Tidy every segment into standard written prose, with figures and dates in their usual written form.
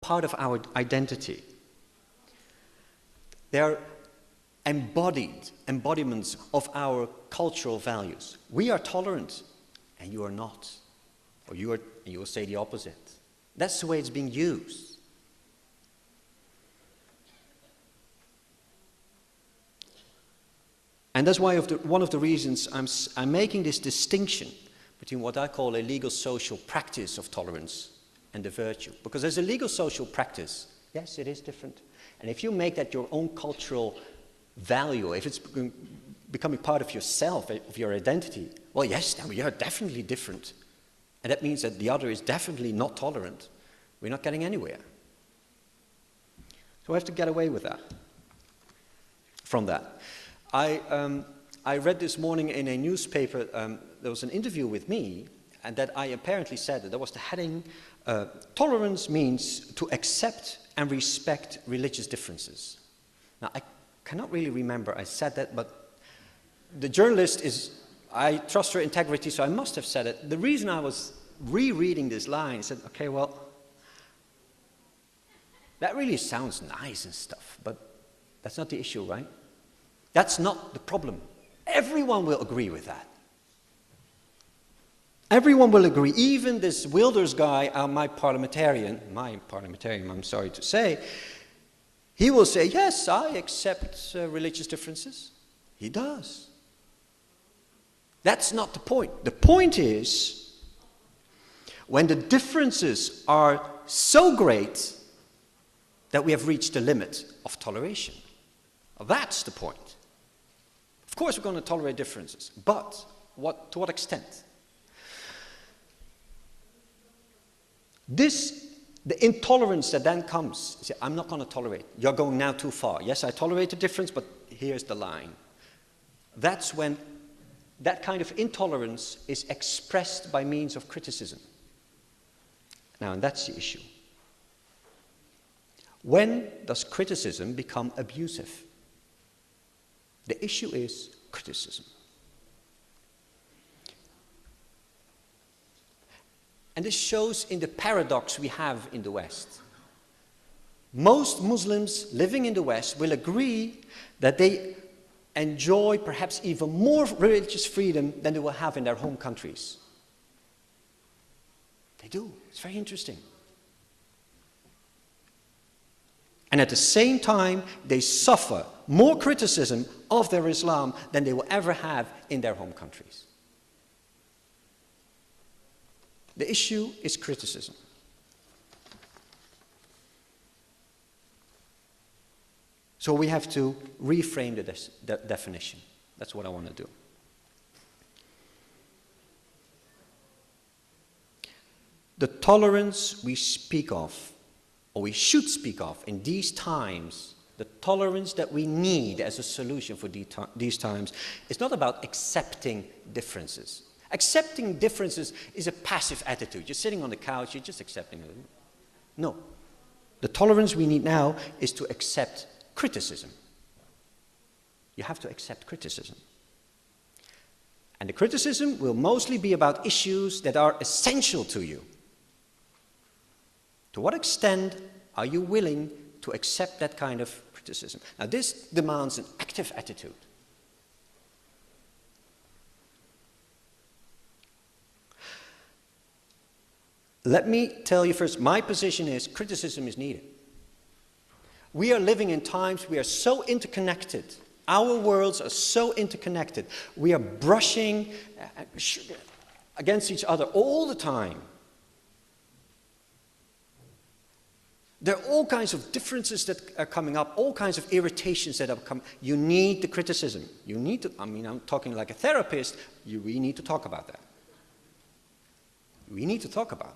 part of our identity. They are embodiments of our cultural values. We are tolerant, and you are not. Or you will say the opposite. That's the way it's being used. And that's why one of the reasons I'm making this distinction between what I call a legal social practice of tolerance and the virtue. Because there's a legal social practice. Yes, it is different. And if you make that your own cultural value, if it's becoming part of yourself, of your identity, well, yes, then we are definitely different. And that means that the other is definitely not tolerant. We're not getting anywhere. So we have to get away with that, from that. I read this morning in a newspaper, there was an interview with me, and that I apparently said that there was the heading, tolerance means to accept and respect religious differences. Now, I cannot really remember I said that, but the journalist I trust her integrity, so I must have said it. The reason I was rereading this line, I said, okay, well, that really sounds nice and stuff, but that's not the issue, right? That's not the problem. Everyone will agree with that. Everyone will agree, even this Wilders guy, my parliamentarian, I'm sorry to say, he will say, yes, I accept religious differences. He does. That's not the point. The point is, when the differences are so great that we have reached the limit of toleration. That's the point. Of course we're going to tolerate differences, but to what extent? The intolerance that then comes, you say, I'm not going to tolerate. You're going now too far. Yes, I tolerate the difference, but here's the line. That's when that kind of intolerance is expressed by means of criticism. Now, and that's the issue. When does criticism become abusive? The issue is criticism. And this shows in the paradox we have in the West. Most Muslims living in the West will agree that they enjoy perhaps even more religious freedom than they will have in their home countries. They do. It's very interesting. And at the same time, they suffer more criticism of their Islam than they will ever have in their home countries. The issue is criticism. So we have to reframe the definition. That's what I want to do. The tolerance we speak of, or we should speak of in these times, the tolerance that we need as a solution for these times, is not about accepting differences. Accepting differences is a passive attitude. You're sitting on the couch, you're just accepting it. No. The tolerance we need now is to accept criticism. You have to accept criticism. And the criticism will mostly be about issues that are essential to you. To what extent are you willing to accept that kind of criticism? Now, this demands an active attitude. Let me tell you first, my position is criticism is needed. We are living in times we are so interconnected. Our worlds are so interconnected. We are brushing against each other all the time. There are all kinds of differences that are coming up, all kinds of irritations that have come. You need the criticism. You need to, I'm talking like a therapist, we need to talk about that. We need to talk about it.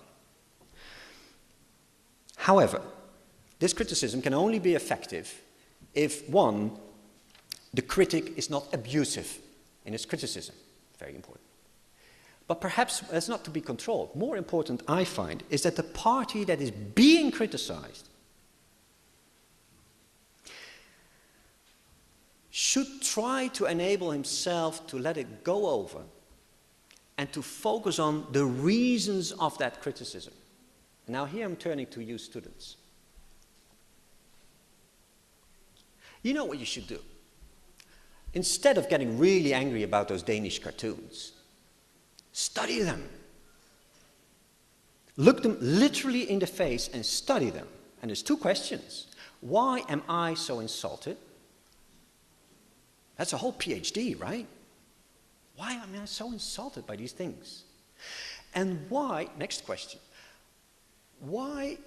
However, this criticism can only be effective if, one, the critic is not abusive in his criticism. Very important. But perhaps that's not to be controlled. More important, I find, is that the party that is being criticized should try to enable himself to let it go over and to focus on the reasons of that criticism. Now here I'm turning to you students. You know what you should do? Instead of getting really angry about those Danish cartoons, study them. Look them literally in the face and study them. And there's two questions. Why am I so insulted? That's a whole PhD, right? Why am I so insulted by these things? And why, next question, why,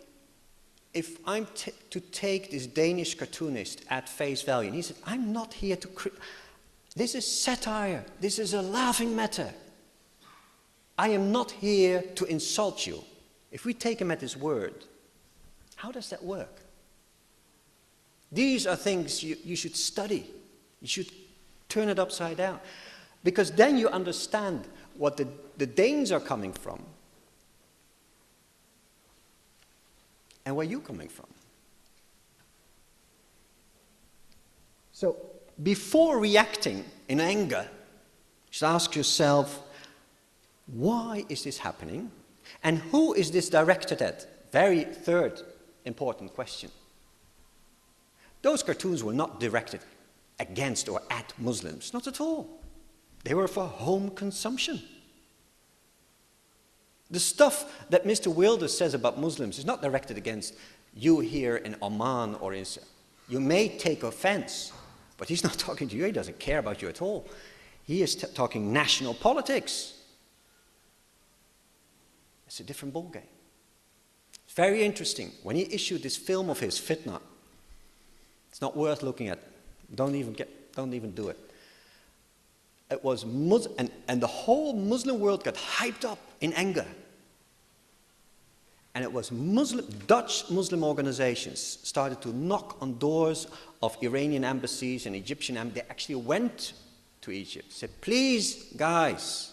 if I'm to take this Danish cartoonist at face value, and he said, I'm not here to, this is satire, this is a laughing matter. I am not here to insult you. If we take him at his word, how does that work? These are things you should study. You should turn it upside down. Because then you understand what the Danes are coming from and where you're coming from. So before reacting in anger, you should ask yourself, why is this happening? And who is this directed at? Very third important question. Those cartoons were not directed against or at Muslims, not at all. They were for home consumption. The stuff that Mr. Wilders says about Muslims is not directed against you here in Oman or in... You may take offense, but he's not talking to you. He doesn't care about you at all. He is talking national politics. It's a different ballgame. It's very interesting. When he issued this film of his, Fitna, it's not worth looking at. Don't even do it. It was and the whole Muslim world got hyped up in anger. And it was Dutch Muslim organizations started to knock on doors of Iranian embassies and Egyptian embassies. They actually went to Egypt, said, please, guys,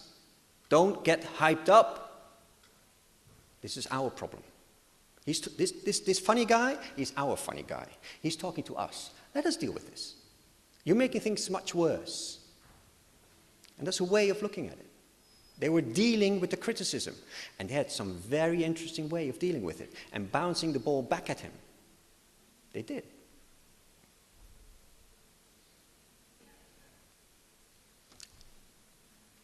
don't get hyped up. This is our problem. This funny guy is our funny guy. He's talking to us. Let us deal with this. You're making things much worse. And that's a way of looking at it. They were dealing with the criticism, and they had some very interesting way of dealing with it and bouncing the ball back at him. They did.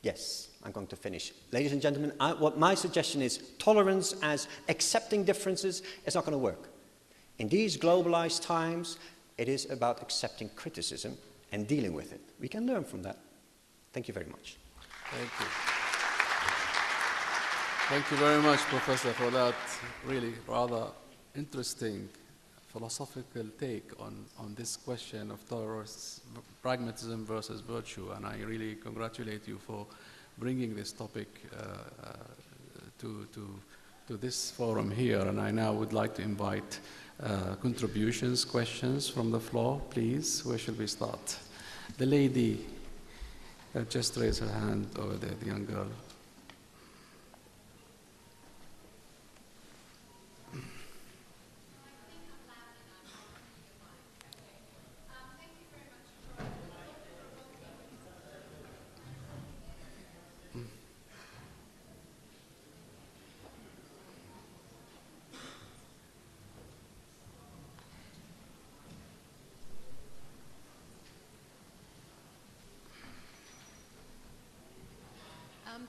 Yes, I'm going to finish. Ladies and gentlemen, what my suggestion is, tolerance as accepting differences is not going to work. In these globalized times, it is about accepting criticism and dealing with it. We can learn from that. Thank you very much. Thank you. Thank you very much, Professor, for that really rather interesting philosophical take on this question of tolerance, pragmatism versus virtue. And I really congratulate you for bringing this topic to this forum here. And I now would like to invite contributions, questions from the floor, please. Where should we start? The lady just raised her hand over there, the young girl.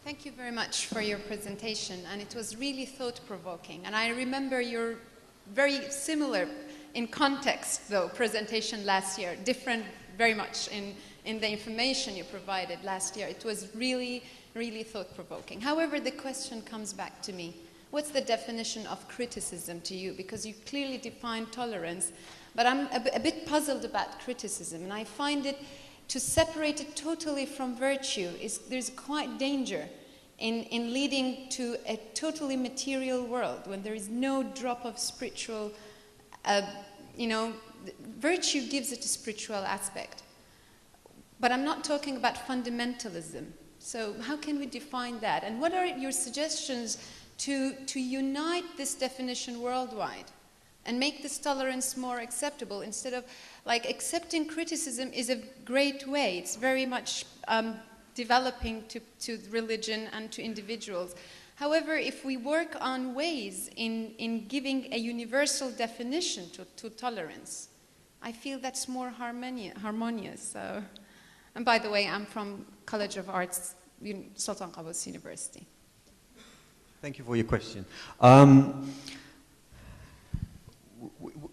Thank you very much for your presentation, and it was really thought-provoking. And I remember your very similar in context, though, presentation last year, different very much in the information you provided last year. It was really, really thought-provoking. However, the question comes back to me. What's the definition of criticism to you? Because you clearly define tolerance, but I'm a bit puzzled about criticism, and I find it to separate it totally from virtue, there's quite danger in leading to a totally material world when there is no drop of spiritual, virtue gives it a spiritual aspect. But I'm not talking about fundamentalism. So how can we define that? And what are your suggestions to unite this definition worldwide and make this tolerance more acceptable instead of, like, accepting criticism is a great way. It's very much developing to religion and to individuals. However, if we work on ways in giving a universal definition to tolerance, I feel that's more harmonious. So, and by the way, I'm from College of Arts, Sultan Qaboos University. Thank you for your question.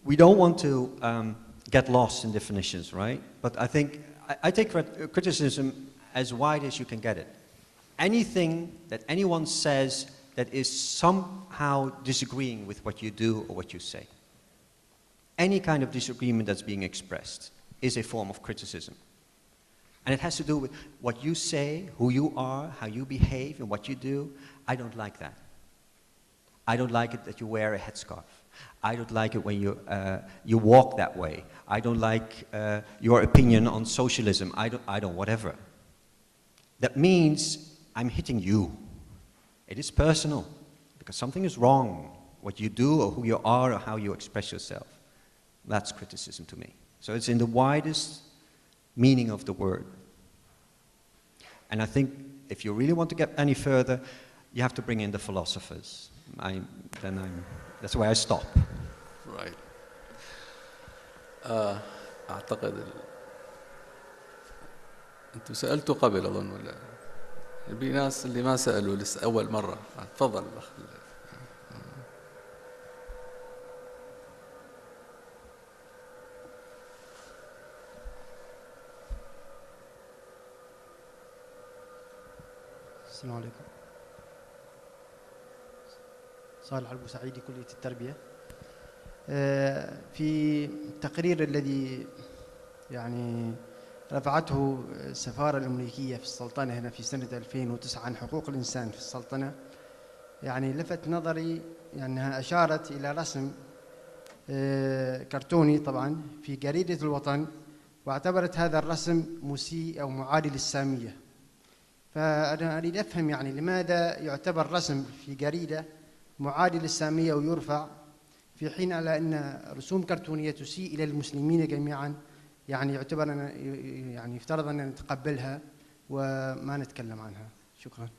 We don't want to get lost in definitions, right? But I think I take criticism as wide as you can get it. Anything that anyone says that is somehow disagreeing with what you do or what you say. Any kind of disagreement that's being expressed is a form of criticism. And it has to do with what you say, who you are, how you behave, and what you do. I don't like that. I don't like it that you wear a headscarf. I don't like it when you walk that way. I don't like your opinion on socialism. I don't, whatever. That means I'm hitting you. It is personal, because something is wrong, what you do or who you are or how you express yourself. That's criticism to me. So it's in the widest meaning of the word. And I think if you really want to get any further, you have to bring in the philosophers. That's where I stop. Right. أعتقد أنتم سألتوا قبل أظن ولا في ناس اللي ما سألوا لسه أول مرة. تفضل الأخ. السلام عليكم. صالح البوسعيدي كلية التربية. في التقرير الذي يعني رفعته السفارة الأمريكية في السلطنة هنا في سنة 2009 عن حقوق الإنسان في السلطنة، يعني لفت نظري أنها أشارت إلى رسم كرتوني طبعا في جريدة الوطن، واعتبرت هذا الرسم مسيء أو معادي للسامية. فأنا أريد أفهم يعني لماذا يعتبر رسم في جريدة معادي للسامية ويرفع، في حين على أن رسوم كرتونية تسيء إلى المسلمين جميعا، يعني يعتبر يعني يفترض أن نتقبلها وما نتكلم عنها. شكرا.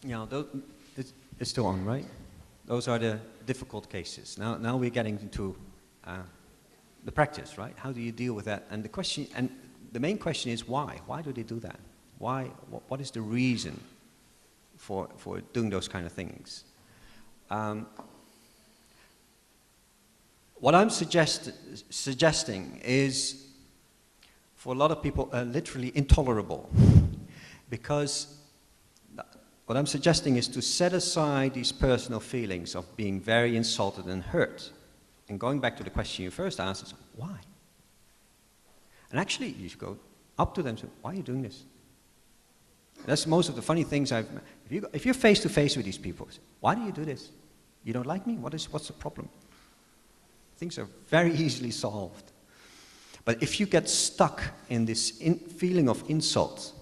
Yeah, it's still on, right? Those are the difficult cases. Now we're getting into the practice, right? How do you deal with that? And the question, and the main question is why? Why do they do that? Why? What is the reason for doing those kind of things? What I'm suggesting is, for a lot of people, literally intolerable, because what I'm suggesting is to set aside these personal feelings of being very insulted and hurt. And going back to the question you first asked, is why? And actually, you should go up to them and say, why are you doing this? That's most of the funny things I've met. If you're face to face with these people, say, why do you do this? You don't like me? What's the problem? Things are very easily solved. But if you get stuck in this feeling of insult,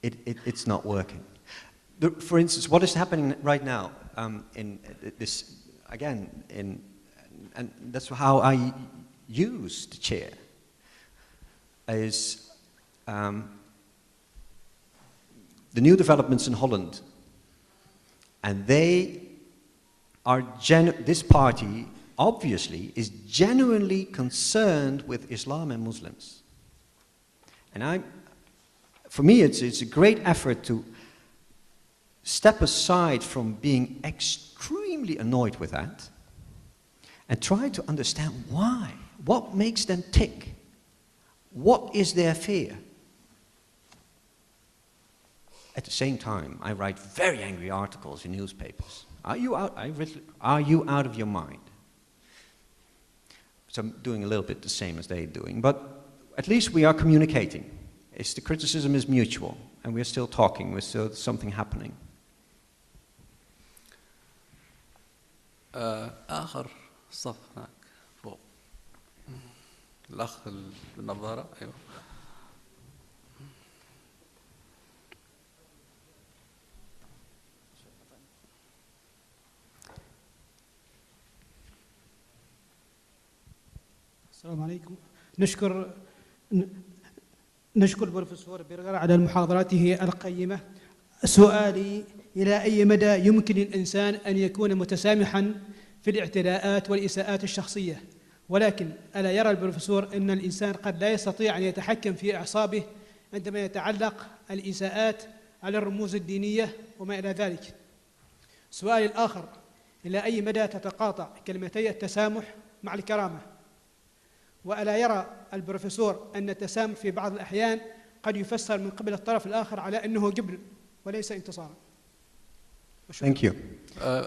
it's not working. For instance, what is happening right now in this, again, and that's how I use the chair, is the new developments in Holland. And they are, this party obviously is genuinely concerned with Islam and Muslims. And for me, it's a great effort to step aside from being extremely annoyed with that and try to understand why. What makes them tick? What is their fear? At the same time, I write very angry articles in newspapers. Are you out of your mind? So I'm doing a little bit the same as they're doing, but at least we are communicating. The criticism is mutual, and we're still talking, there's still something happening. آخر صف هناك فوق الأخ بالنظارة. أيوه. السلام عليكم. نشكر البروفيسور بيرغر على محاضراته القيمة. سؤالي: إلى أي مدى يمكن للإنسان أن يكون متسامحاً في الاعتداءات والإساءات الشخصية، ولكن ألا يرى البروفيسور أن الإنسان قد لا يستطيع أن يتحكم في أعصابه عندما يتعلق الإساءات على الرموز الدينية وما إلى ذلك؟ سؤالي الآخر: إلى أي مدى تتقاطع كلمتي التسامح مع الكرامة؟ وألا يرى البروفيسور أن التسامح في بعض الأحيان قد يفسر من قبل الطرف الآخر على أنه جبن وليس انتصارا؟ Thank you.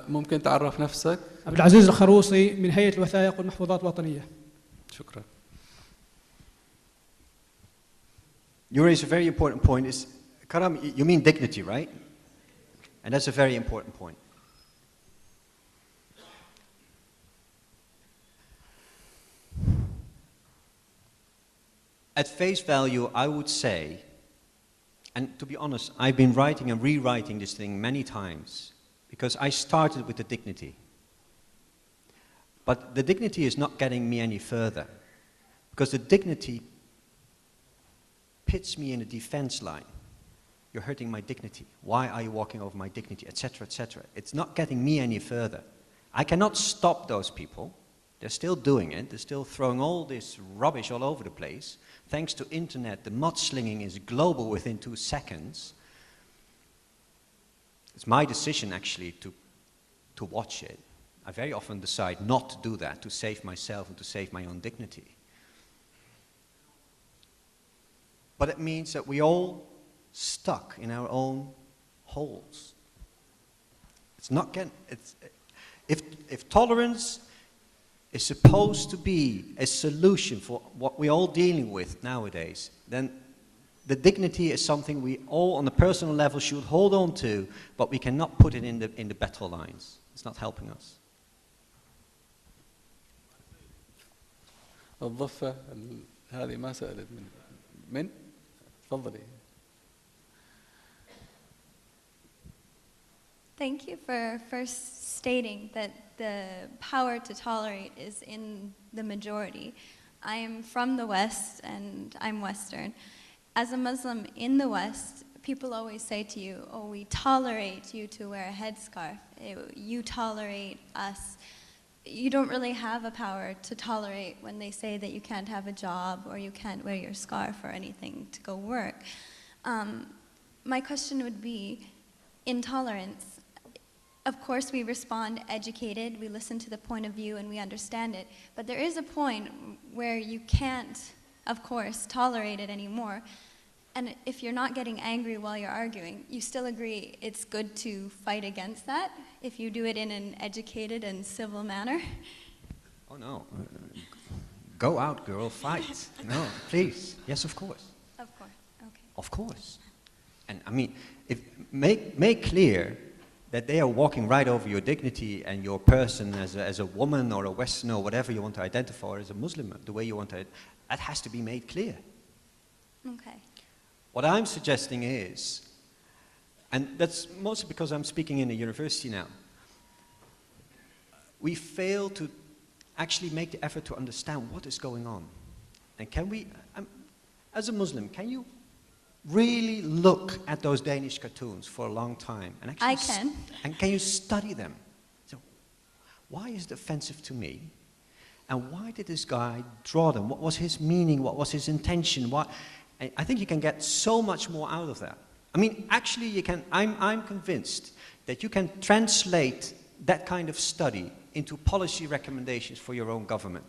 ممكن تعرف نفسك؟ عبد العزيز الخروصي من هيئة الوثائق والمحفوظات الوطنية. شكرا. You raise a very important point. Is Karam, you mean dignity, right? And that's a very important point. At face value, I would say, and to be honest, I've been writing and rewriting this thing many times because I started with the dignity. But the dignity is not getting me any further because the dignity pits me in a defense line. You're hurting my dignity. Why are you walking over my dignity, etc., etc. It's not getting me any further. I cannot stop those people. They're still doing it. They're still throwing all this rubbish all over the place. Thanks to internet, the mudslinging is global within 2 seconds. It's my decision, actually, to watch it. I very often decide not to do that, to save myself and to save my own dignity. But it means that we all stuck in our own holes. It's not getting... If tolerance is supposed to be a solution for what we're all dealing with nowadays, then the dignity is something we all on a personal level should hold on to, but we cannot put it in the battle lines. It's not helping us. الضفة هذه ما سألت من تفضلي. Thank you for first stating that the power to tolerate is in the majority. I am from the West and I'm Western. As a Muslim in the West, people always say to you, oh, we tolerate you to wear a headscarf. You tolerate us. You don't really have a power to tolerate when they say that you can't have a job or you can't wear your scarf or anything to go work. My question would be, intolerance, of course we respond educated, we listen to the point of view and we understand it, but there is a point where you can't, of course, tolerate it anymore. And if you're not getting angry while you're arguing, you still agree it's good to fight against that if you do it in an educated and civil manner? Oh no. Go out, girl, fight. No, please. Yes, of course. Of course, okay. Of course. And I mean, make clear that they are walking right over your dignity and your person as a woman or a Westerner or whatever you want to identify, or as a Muslim, the way you want to, that has to be made clear. Okay. What I'm suggesting is, and that's mostly because I'm speaking in a university now, we fail to actually make the effort to understand what is going on. And can we, as a Muslim, can you really look at those Danish cartoons for a long time? And actually I can. And can you study them? So, why is it offensive to me? And why did this guy draw them? What was his meaning? What was his intention? I think you can get so much more out of that. I mean, actually, you can. I'm convinced that you can translate that kind of study into policy recommendations for your own government.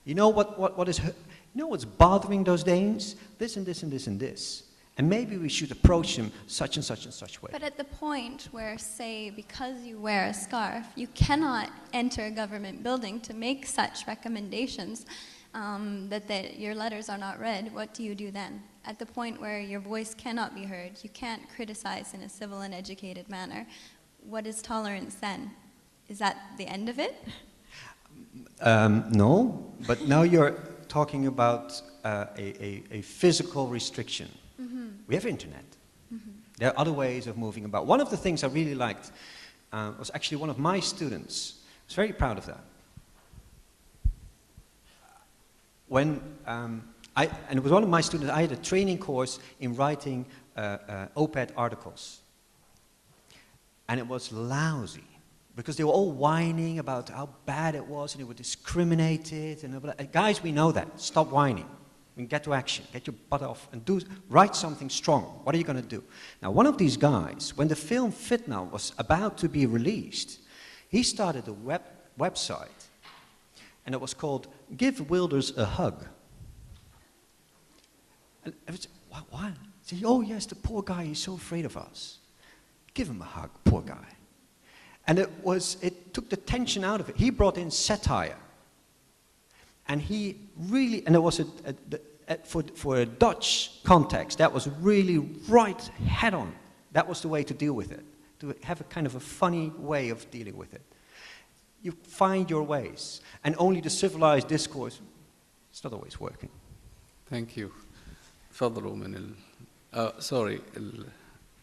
You know what's bothering those Danes? This and this and this and this. And maybe we should approach them such and such and such way. But at the point where, say, because you wear a scarf, you cannot enter a government building to make such recommendations, that your letters are not read, what do you do then? At the point where your voice cannot be heard, you can't criticize in a civil and educated manner, what is tolerance then? Is that the end of it? No, but now you're talking about a physical restriction. Mm-hmm. We have internet. Mm-hmm. There are other ways of moving about. One of the things I really liked was actually one of my students. I was very proud of that. When and it was one of my students, I had a training course in writing op-ed articles. And it was lousy, because they were all whining about how bad it was, and they were discriminated. And guys, we know that. Stop whining. Get to action. Get your butt off and write something strong. What are you going to do? Now, one of these guys, when the film Fitna was about to be released, he started a website, and it was called Give Wilders a Hug. And I was, what? He said, oh yes, the poor guy, he's so afraid of us. Give him a hug, poor guy. And it took the tension out of it. He brought in satire. And he really, and it was for a Dutch context, that was really right head on. That was the way to deal with it, to have a kind of a funny way of dealing with it. You find your ways, and only the civilized discourse, it's not always working. Thank you. تفضلوا من سوري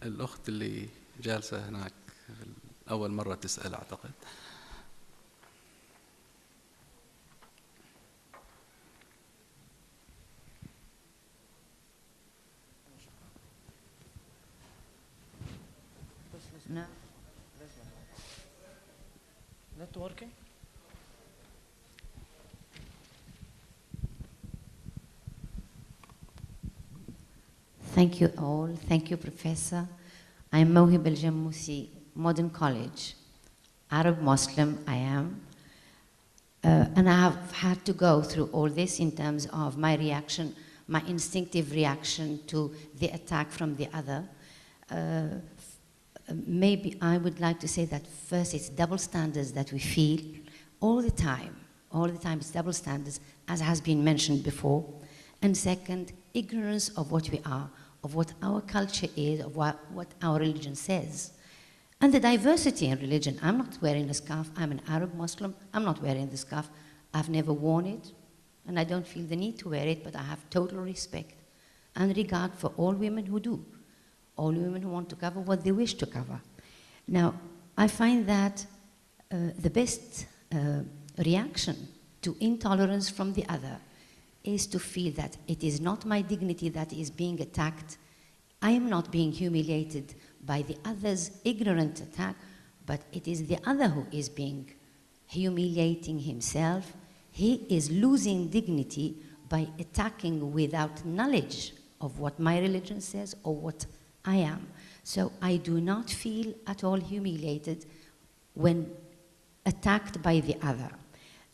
الأخت اللي جالسة هناك أول مرة تسأل أعتقد. No. Not working? Thank you all. Thank you, Professor. I'm Mohib Al-Jammusi, Modern College. Arab Muslim, I am. And I have had to go through all this in terms of my reaction, my instinctive reaction to the attack from the other. Maybe I would like to say that first it's double standards that we feel all the time. All the time it's double standards, as has been mentioned before. And second, ignorance of what we are, of what our culture is, of what our religion says. And the diversity in religion. I'm not wearing a scarf. I'm an Arab Muslim. I'm not wearing the scarf. I've never worn it, and I don't feel the need to wear it, but I have total respect and regard for all women who do. All women who want to cover what they wish to cover. Now, I find that the best reaction to intolerance from the other is to feel that it is not my dignity that is being attacked. I am not being humiliated by the other's ignorant attack, but it is the other who is being humiliating himself. He is losing dignity by attacking without knowledge of what my religion says or what I am. So I do not feel at all humiliated when attacked by the other.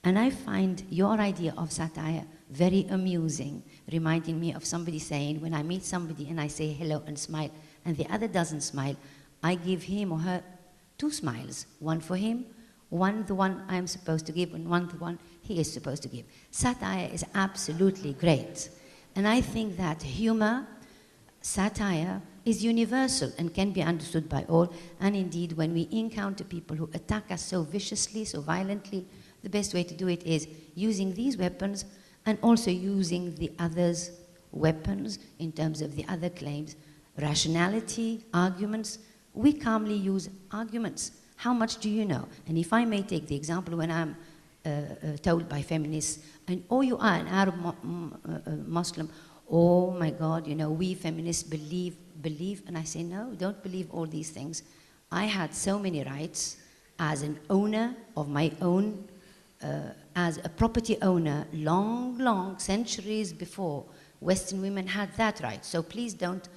And I find your idea of satire very amusing, reminding me of somebody saying, when I meet somebody and I say hello and smile, and the other doesn't smile, I give him or her 2 smiles, one for him, one the one I'm supposed to give, and one the one he is supposed to give. Satire is absolutely great. And I think that humor, satire, is universal and can be understood by all. And indeed, when we encounter people who attack us so viciously, so violently, the best way to do it is using these weapons and also using the other's weapons in terms of the other claims. Rationality, arguments, we calmly use arguments. How much do you know? And if I may take the example when I'm told by feminists, and oh, you are an Arab Muslim, oh my God, you know, we feminists believe, and I say, no, don't believe all these things. I had so many rights as an owner of my own, as a property owner, long centuries before Western women had that right. So please don't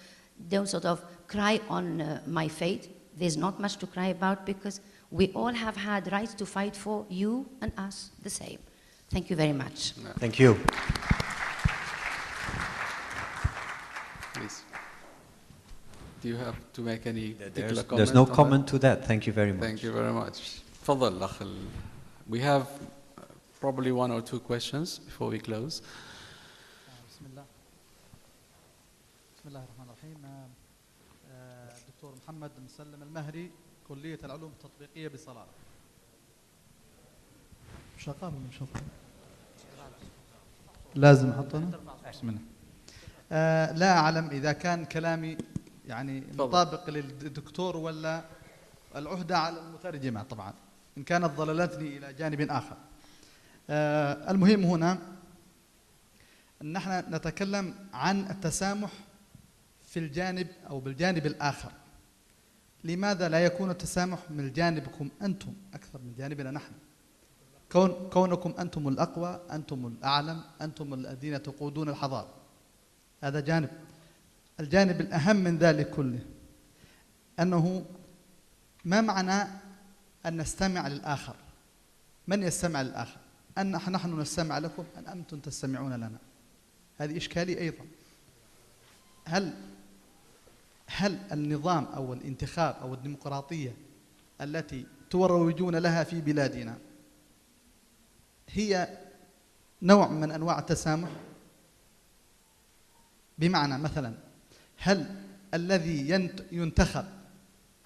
sort of cry on my fate. There's not much to cry about because we all have had rights to fight for, you and us the same. Thank you very much. Thank you. Please. Do you have to make any particular comment? There's no comment to that. Thank you very much. Thank you very much. تفضل الأخ. We have probably 1 or 2 questions before we close. بسم الله الرحمن الرحيم. الدكتور محمد مسلم المهري، كلية العلوم التطبيقية بصلالة. شغال ولا مش شغال؟ لازم احطه. بسم الله. لا أعلم إذا كان كلامي يعني مطابق للدكتور ولا العهدة على المترجمة طبعا، إن كانت ضللتني إلى جانب آخر. المهم هنا أن نحن نتكلم عن التسامح في الجانب أو بالجانب الآخر. لماذا لا يكون التسامح من جانبكم أنتم أكثر من جانبنا نحن؟ كونكم أنتم الأقوى، أنتم الأعلم، أنتم الذين تقودون الحضارة. هذا جانب. الجانب الأهم من ذلك كله أنه ما معنى أن نستمع للآخر؟ من يستمع للآخر؟ أن نحن نستمع لكم أن أنتم تستمعون لنا. هذه إشكالية أيضا. هل النظام أو الانتخاب أو الديمقراطية التي تروجون لها في بلادنا هي نوع من أنواع التسامح؟ بمعنى مثلا هل الذي ينتخب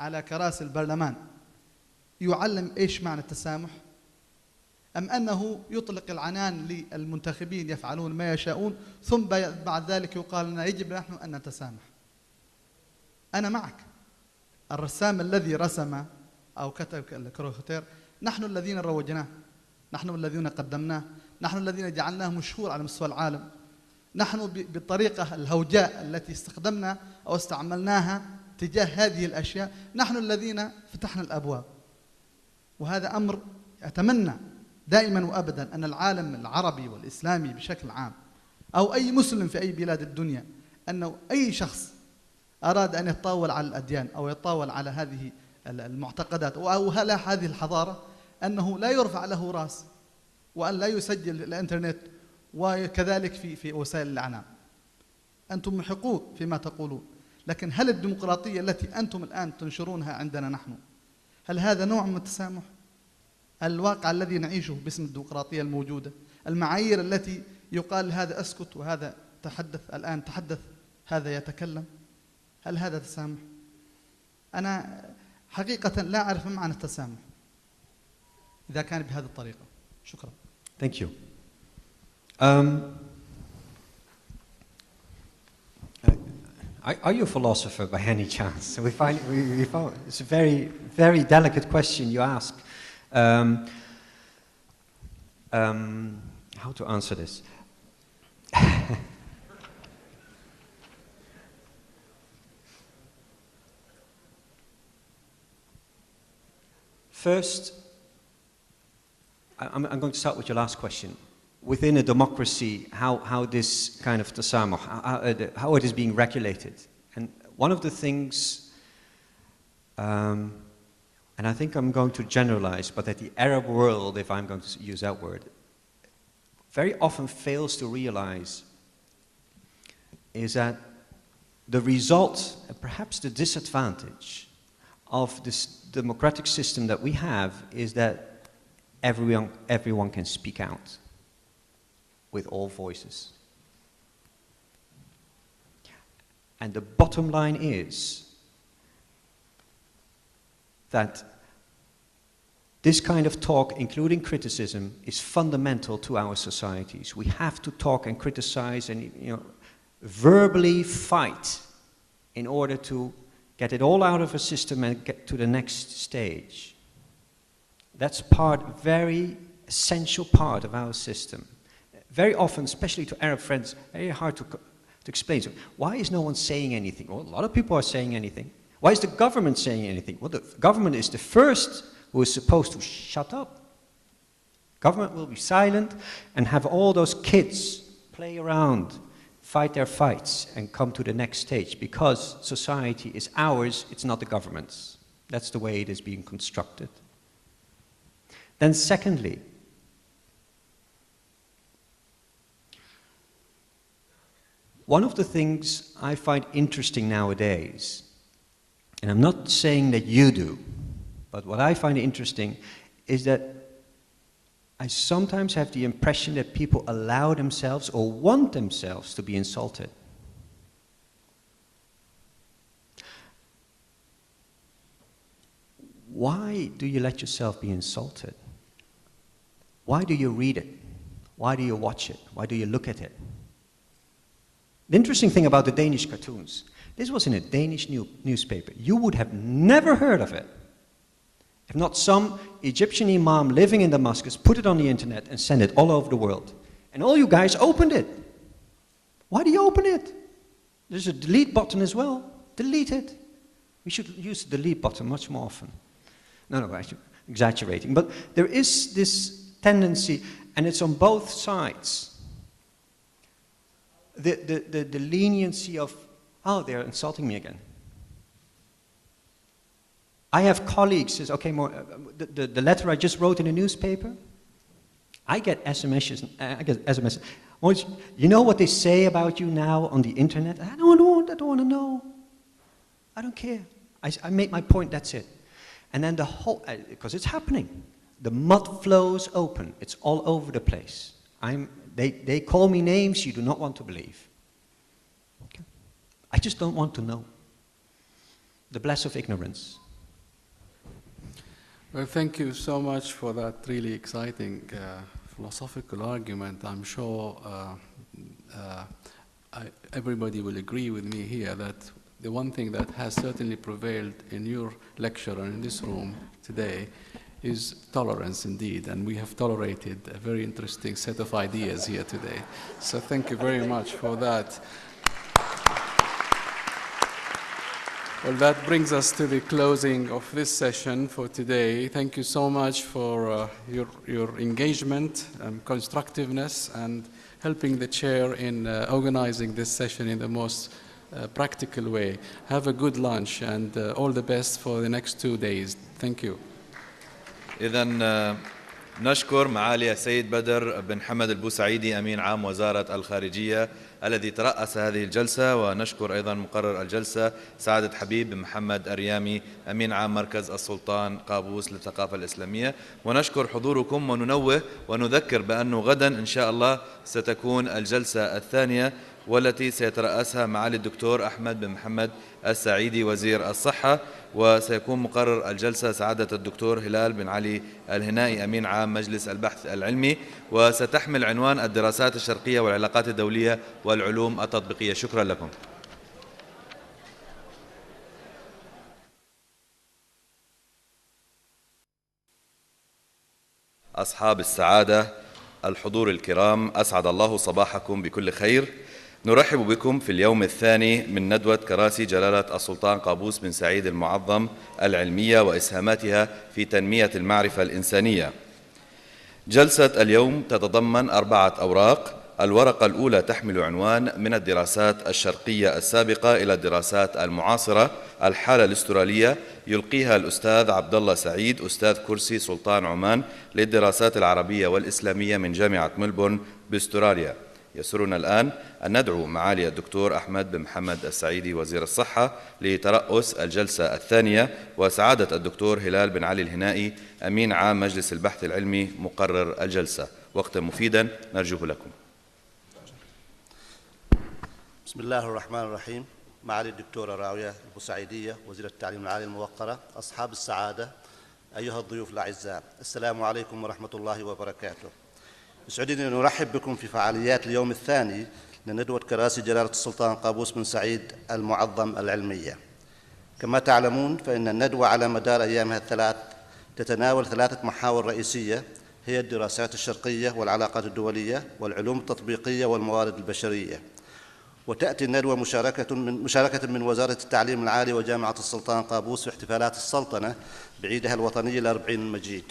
على كراسي البرلمان يعلم إيش معنى التسامح؟ أم أنه يطلق العنان للمنتخبين يفعلون ما يشاءون ثم بعد ذلك يقال لنا يجب نحن أن نتسامح؟ أنا معك. الرسام الذي رسم أو كتب الكاريكاتير نحن الذين روجناه، نحن الذين قدمناه، نحن الذين جعلناه مشهور على مستوى العالم. نحن بالطريقة الهوجاء التي استخدمنا أو استعملناها تجاه هذه الأشياء نحن الذين فتحنا الأبواب. وهذا أمر أتمنى دائما وأبدا أن العالم العربي والإسلامي بشكل عام أو أي مسلم في أي بلاد الدنيا أنه أي شخص أراد أن يتطاول على الأديان أو يتطاول على هذه المعتقدات أو هذه الحضارة أنه لا يرفع له رأس وأن لا يسجل الإنترنت وكذلك في وسائل الإعلام. أنتم محقون فيما تقولون، لكن هل الديمقراطية التي أنتم الآن تنشرونها عندنا نحن هل هذا نوع من التسامح؟ الواقع الذي نعيشه باسم الديمقراطية الموجودة، المعايير التي يقال هذا أسكت وهذا تحدث الآن تحدث هذا يتكلم، هل هذا تسامح؟ أنا حقيقة لا أعرف ما معنى التسامح إذا كان بهذه الطريقة. شكرا. Thank you. Are you a philosopher by any chance? We found it's a very, very delicate question you ask. How to answer this? First, I'm going to start with your last question. Within a democracy, how this kind of tasamuh, how it is being regulated. And one of the things, and I think I'm going to generalize, but that the Arab world, if I'm going to use that word, very often fails to realize is that the result, and perhaps the disadvantage, of this democratic system that we have is that everyone can speak out with all voices. And the bottom line is that this kind of talk, including criticism, is fundamental to our societies. We have to talk and criticize and verbally fight in order to get it all out of a system and get to the next stage. That's very essential part of our system. Very often, especially to Arab friends, very hard to explain. So why is no one saying anything? Well, a lot of people are saying anything. Why is the government saying anything? Well, the government is the first who is supposed to shut up. Government will be silent and have all those kids play around, fight their fights, and come to the next stage, because society is ours, it's not the government's. That's the way it is being constructed. Then secondly, one of the things I find interesting nowadays, and I'm not saying that you do, but what I find interesting is that I sometimes have the impression that people allow themselves or want themselves to be insulted. Why do you let yourself be insulted? Why do you read it? Why do you watch it? Why do you look at it? The interesting thing about the Danish cartoons, this was in a Danish newspaper. You would have never heard of it if not some Egyptian imam living in Damascus put it on the internet and sent it all over the world. And all you guys opened it. Why do you open it? There's a delete button as well. Delete it. We should use the delete button much more often. No, I'm exaggerating. But there is this tendency, and it's on both sides. The leniency of, oh, they're insulting me again. I have colleagues who say, okay, the letter I just wrote in the newspaper, I get SMSs. You know what they say about you now on the internet? I don't want to know. I don't care. I made my point, that's it. And then the whole, because it's happening, the mud flows open. It's all over the place. They call me names you do not want to believe. Okay. I just don't want to know. The bliss of ignorance. Well, thank you so much for that really exciting philosophical argument. I'm sure everybody will agree with me here that the one thing that has certainly prevailed in your lecture and in this room today is tolerance indeed, and we have tolerated a very interesting set of ideas here today. So thank you very much for that. Well, that brings us to the closing of this session for today. Thank you so much for your engagement and constructiveness and helping the chair in organizing this session in the most practical way. Have a good lunch and all the best for the next 2 days. Thank you. إذن نشكر معالي السيد بدر بن حمد البوسعيدي أمين عام وزارة الخارجية الذي ترأس هذه الجلسة، ونشكر أيضا مقرر الجلسة سعادة حبيب بن محمد أريامي أمين عام مركز السلطان قابوس للثقافة الإسلامية، ونشكر حضوركم وننوه ونذكر بأنه غدا إن شاء الله ستكون الجلسة الثانية والتي سيترأسها معالي الدكتور أحمد بن محمد السعيدي وزير الصحة، وسيكون مقرر الجلسة سعادة الدكتور هلال بن علي الهنائي أمين عام مجلس البحث العلمي، وستحمل عنوان الدراسات الشرقية والعلاقات الدولية والعلوم التطبيقية. شكرا لكم. أصحاب السعادة الحضور الكرام، أسعد الله صباحكم بكل خير. نرحب بكم في اليوم الثاني من ندوة كراسي جلالة السلطان قابوس بن سعيد المعظم العلمية وإسهاماتها في تنمية المعرفة الإنسانية. جلسة اليوم تتضمن 4 أوراق. الورقة الأولى تحمل عنوان من الدراسات الشرقية السابقة إلى الدراسات المعاصرة، الحالة الاسترالية، يلقيها الأستاذ عبد الله سعيد أستاذ كرسي سلطان عمان للدراسات العربية والإسلامية من جامعة ملبورن باستراليا. يسرنا الآن أن ندعو معالي الدكتور أحمد بن محمد السعيدي وزير الصحة لترأس الجلسة الثانية، وسعادة الدكتور هلال بن علي الهنائي أمين عام مجلس البحث العلمي مقرر الجلسة. وقتا مفيدا نرجوه لكم. بسم الله الرحمن الرحيم. معالي الدكتورة راوية البوسعيدية وزيرة التعليم العالي الموقرة، أصحاب السعادة، أيها الضيوف الأعزاء، السلام عليكم ورحمة الله وبركاته. يسعدني أن نرحب بكم في فعاليات اليوم الثاني لندوة كراسي جلالة السلطان قابوس بن سعيد المعظم العلمية. كما تعلمون فإن الندوة على مدار أيامها الثلاث تتناول 3 محاور رئيسية، هي الدراسات الشرقية والعلاقات الدولية والعلوم التطبيقية والموارد البشرية. وتأتي الندوة مشاركة من وزارة التعليم العالي وجامعة السلطان قابوس في احتفالات السلطنة بعيدها الوطني ال40 المجيد.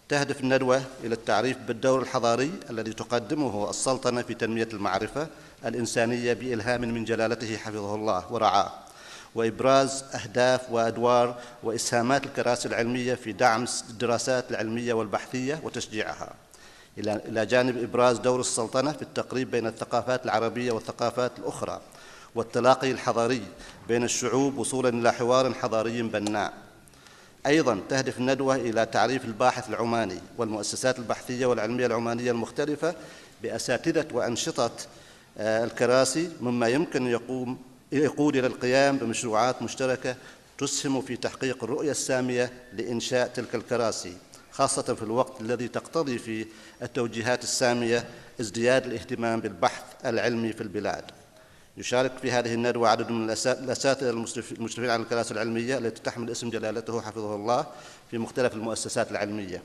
تهدف الندوة إلى التعريف بالدور الحضاري الذي تقدمه السلطنة في تنمية المعرفة الإنسانية بإلهام من جلالته حفظه الله ورعاه، وإبراز أهداف وأدوار وإسهامات الكراسي العلمية في دعم الدراسات العلمية والبحثية وتشجيعها، إلى جانب إبراز دور السلطنة في التقريب بين الثقافات العربية والثقافات الأخرى والتلاقي الحضاري بين الشعوب وصولاً إلى حوار حضاري بناء. أيضاً تهدف الندوة إلى تعريف الباحث العماني والمؤسسات البحثية والعلمية العمانية المختلفة بأساتذة وأنشطة الكراسي، مما يمكن يقود إلى القيام بمشروعات مشتركة تسهم في تحقيق الرؤية السامية لإنشاء تلك الكراسي، خاصة في الوقت الذي تقتضي فيه التوجيهات السامية ازدياد الاهتمام بالبحث العلمي في البلاد. يشارك في هذه الندوة عدد من الأساتذة المشرفين على الكراسي العلمية التي تحمل اسم جلالته حفظه الله في مختلف المؤسسات العلمية.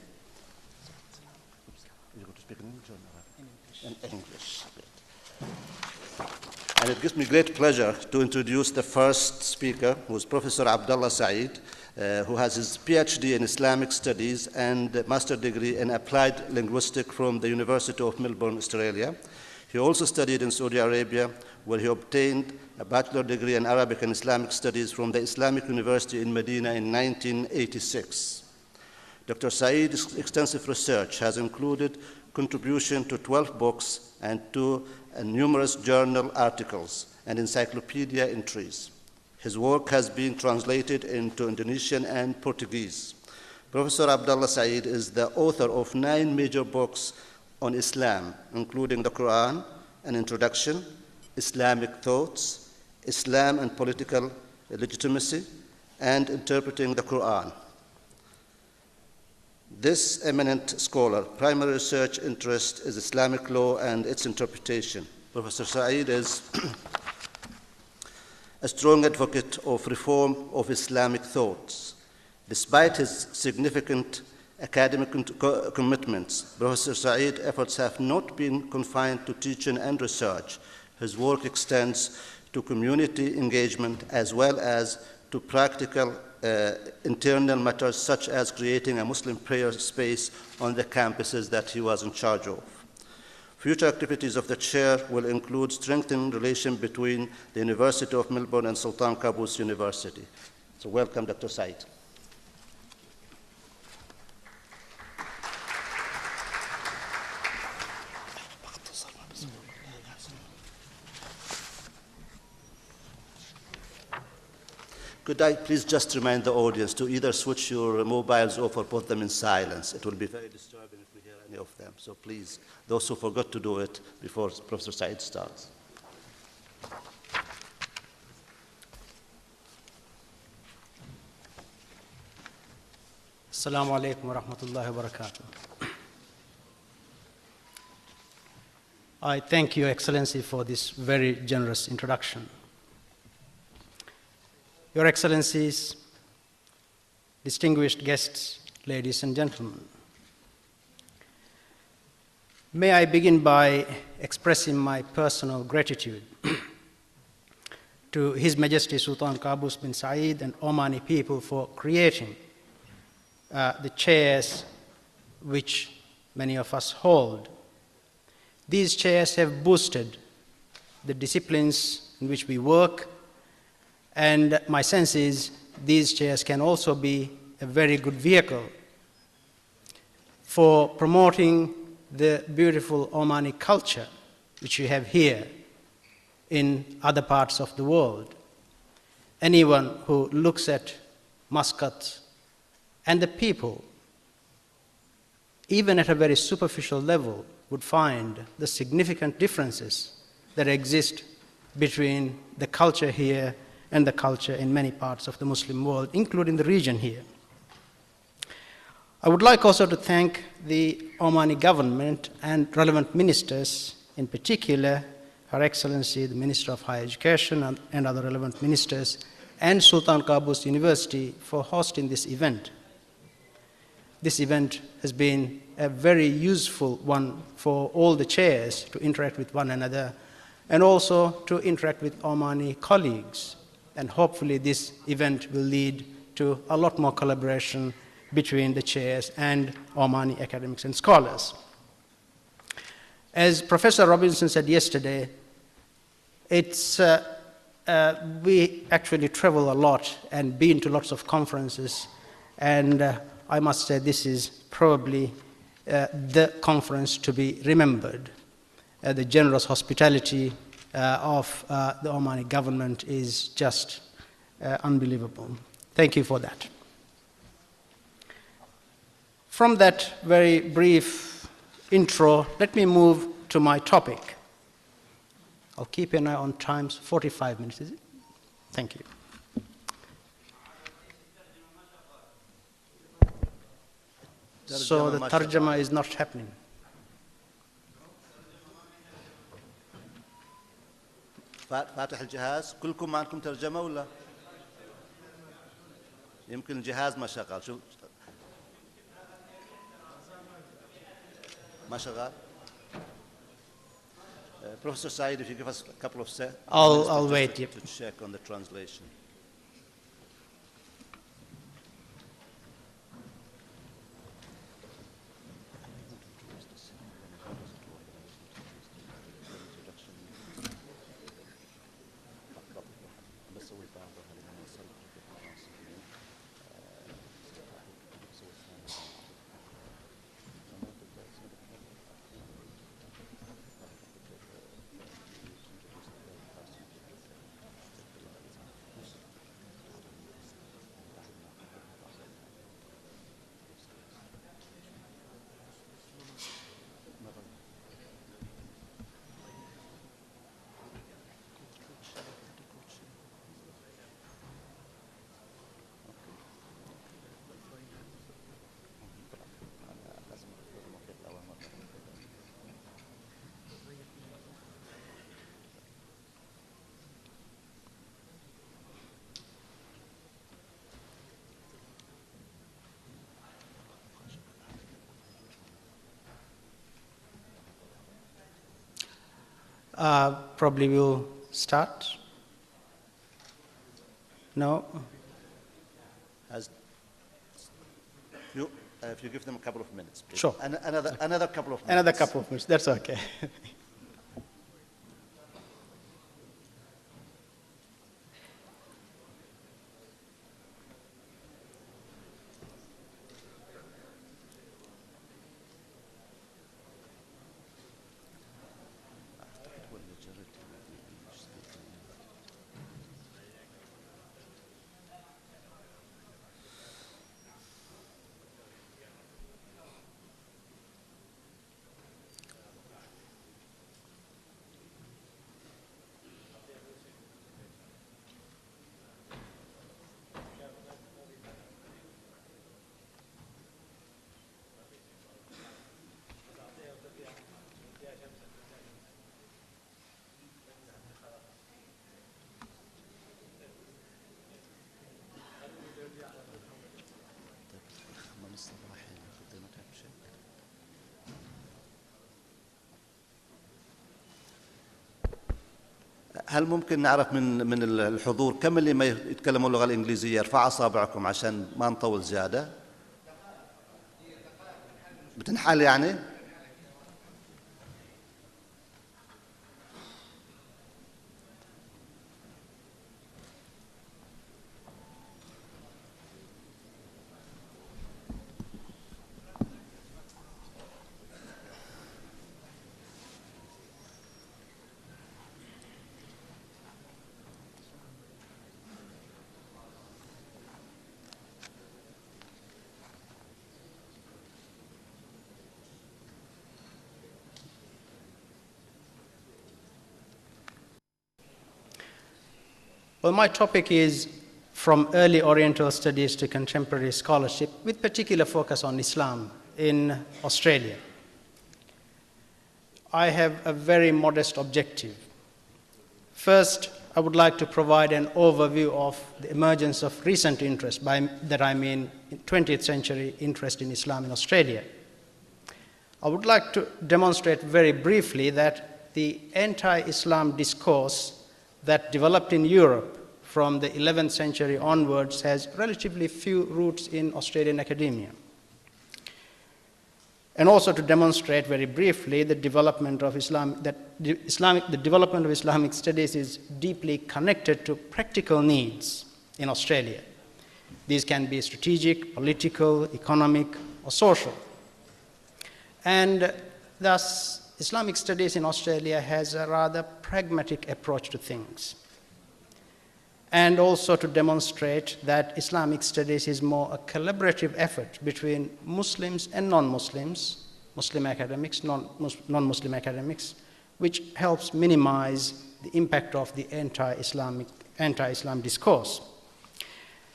And it gives me great pleasure to introduce the first speaker, who is Professor Abdullah Saeed, who has his PhD in Islamic Studies and a master's degree in Applied Linguistics from the University of Melbourne, Australia. He also studied in Saudi Arabia, where he obtained a bachelor's degree in Arabic and Islamic Studies from the Islamic University in Medina in 1986. Dr. Saeed's extensive research has included contribution to 12 books and numerous journal articles and encyclopedia entries. His work has been translated into Indonesian and Portuguese. Professor Abdullah Saeed is the author of 9 major books on Islam, including the Quran, An Introduction, Islamic Thoughts, Islam and Political Legitimacy, and Interpreting the Quran. This eminent scholar, primary research interest is Islamic law and its interpretation. Professor Saeed is a strong advocate of reform of Islamic thoughts. Despite his significant academic commitments, Professor Saeed's efforts have not been confined to teaching and research. His work extends to community engagement as well as to practical internal matters such as creating a Muslim prayer space on the campuses that he was in charge of. Future activities of the chair will include strengthening relations between the University of Melbourne and Sultan Qaboos University. So welcome, Dr. Saeed. Could I please just remind the audience to either switch your mobiles off or put them in silence? It will be very disturbing if we hear any of them. So please, those who forgot to do it before Professor Saeed starts. Assalamu alaikum wa rahmatullahi wa barakatuh. I thank Your Excellency for this very generous introduction. Your Excellencies, distinguished guests, ladies and gentlemen, may I begin by expressing my personal gratitude to His Majesty Sultan Qaboos bin Saeed and Omani people for creating the chairs which many of us hold. These chairs have boosted the disciplines in which we work, and my sense is these chairs can also be a very good vehicle for promoting the beautiful Omani culture which we have here in other parts of the world. Anyone who looks at Muscat and the people, even at a very superficial level, would find the significant differences that exist between the culture here and the culture in many parts of the Muslim world, including the region here. I would like also to thank the Omani government and relevant ministers, in particular, Her Excellency, the Minister of Higher Education and other relevant ministers, and Sultan Qaboos University for hosting this event. This event has been a very useful one for all the chairs to interact with one another and also to interact with Omani colleagues. And hopefully this event will lead to a lot more collaboration between the chairs and Omani academics and scholars. As Professor Robinson said yesterday, we actually travel a lot and been to lots of conferences, and I must say this is probably the conference to be remembered. The generous hospitality of the Omani government is just unbelievable. Thank you for that. From that very brief intro, let me move to my topic. I'll keep an eye on times, 45 minutes, is it? Thank you. So the tarjama is not happening. فاتح الجهاز كلكم ما عندكم ترجمة ولا يمكن الجهاز ما شغال شو ما شغال Professor Said, if you give us a couple of seconds. I'll wait. To check on the translation. Probably we'll start. No? If you give them a couple of minutes, please. Sure. Another couple of minutes. Another couple of minutes, that's okay. هل ممكن نعرف من الحضور كم اللي ما يتكلموا اللغة الإنجليزية؟ ارفعوا أصابعكم عشان ما نطول زيادة. بتنحل يعني؟ Well, my topic is from early Oriental studies to contemporary scholarship, with particular focus on Islam in Australia. I have a very modest objective. First, I would like to provide an overview of the emergence of recent interest, by that I mean 20th century interest in Islam in Australia. I would like to demonstrate very briefly that the anti-Islam discourse that developed in Europe from the 11th century onwards has relatively few roots in Australian academia. And also to demonstrate very briefly the development of the development of Islamic studies is deeply connected to practical needs in Australia. These can be strategic, political, economic, or social. And thus, Islamic studies in Australia has a rather pragmatic approach to things. And also to demonstrate that Islamic studies is more a collaborative effort between Muslims and non-Muslims, Muslim academics, non-Muslim academics, which helps minimize the impact of the anti-Islam discourse.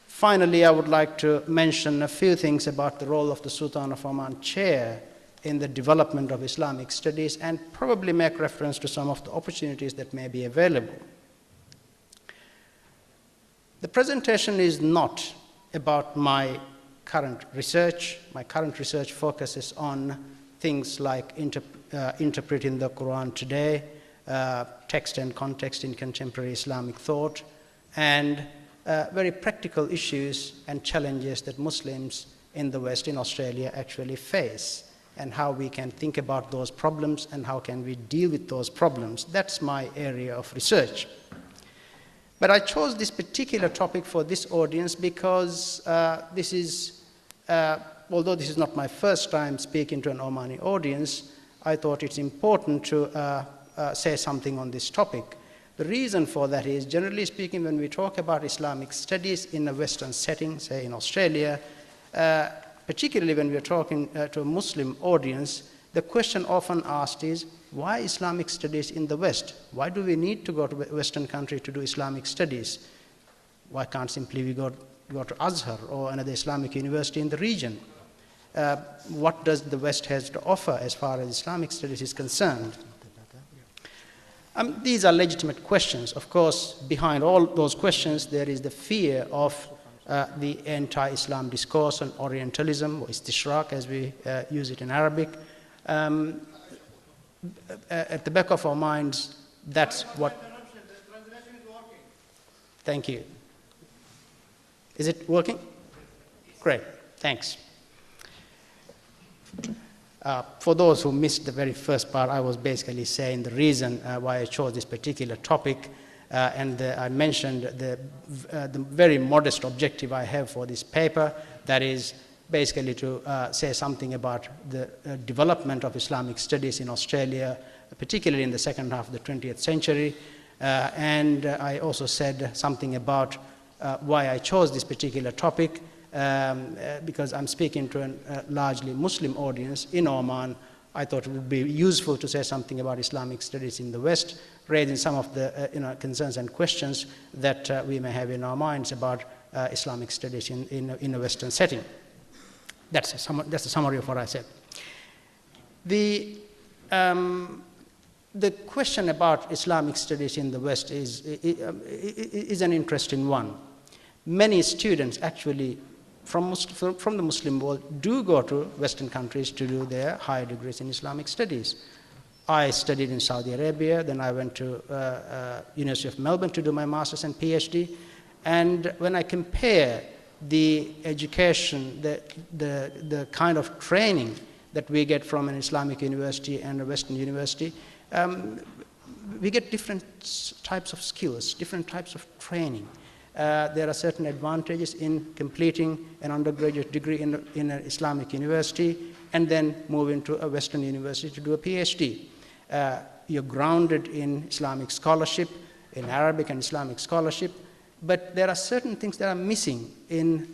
Finally, I would like to mention a few things about the role of the Sultan of Oman chair in the development of Islamic studies, and probably make reference to some of the opportunities that may be available. The presentation is not about my current research. My current research focuses on things like interpreting the Quran today, text and context in contemporary Islamic thought, and very practical issues and challenges that Muslims in the West, in Australia, actually face, and how we can think about those problems and how can we deal with those problems. That's my area of research. But I chose this particular topic for this audience because this is, although this is not my first time speaking to an Omani audience, I thought it's important to say something on this topic. The reason for that is, generally speaking, when we talk about Islamic studies in a Western setting, say in Australia, particularly when we're talking to a Muslim audience, the question often asked is, why Islamic studies in the West? Why do we need to go to a Western country to do Islamic studies? Why can't simply we go to Azhar or another Islamic university in the region? What does the West has to offer as far as Islamic studies is concerned? These are legitimate questions. Of course, behind all those questions, there is the fear of the anti-Islam discourse on Orientalism, or istishraq as we use it in Arabic. At the back of our minds, that's what... Thank you. Is it working? Great, thanks. For those who missed the very first part, I was basically saying the reason why I chose this particular topic, and I mentioned the very modest objective I have for this paper, that is basically to say something about the development of Islamic studies in Australia, particularly in the second half of the 20th century. And I also said something about why I chose this particular topic, because I'm speaking to a largely Muslim audience in Oman. I thought it would be useful to say something about Islamic studies in the West, raising some of the concerns and questions that we may have in our minds about Islamic studies in a Western setting. That's a summary of what I said. The question about Islamic studies in the West is an interesting one. Many students actually from the Muslim world do go to Western countries to do their higher degrees in Islamic studies. I studied in Saudi Arabia, then I went to University of Melbourne to do my master's and PhD. And when I compare the education, the kind of training that we get from an Islamic university and a Western university, we get different types of skills, different types of training. There are certain advantages in completing an undergraduate degree in an Islamic university and then moving to a Western university to do a PhD. You're grounded in Islamic scholarship, in Arabic and Islamic scholarship, but there are certain things that are missing in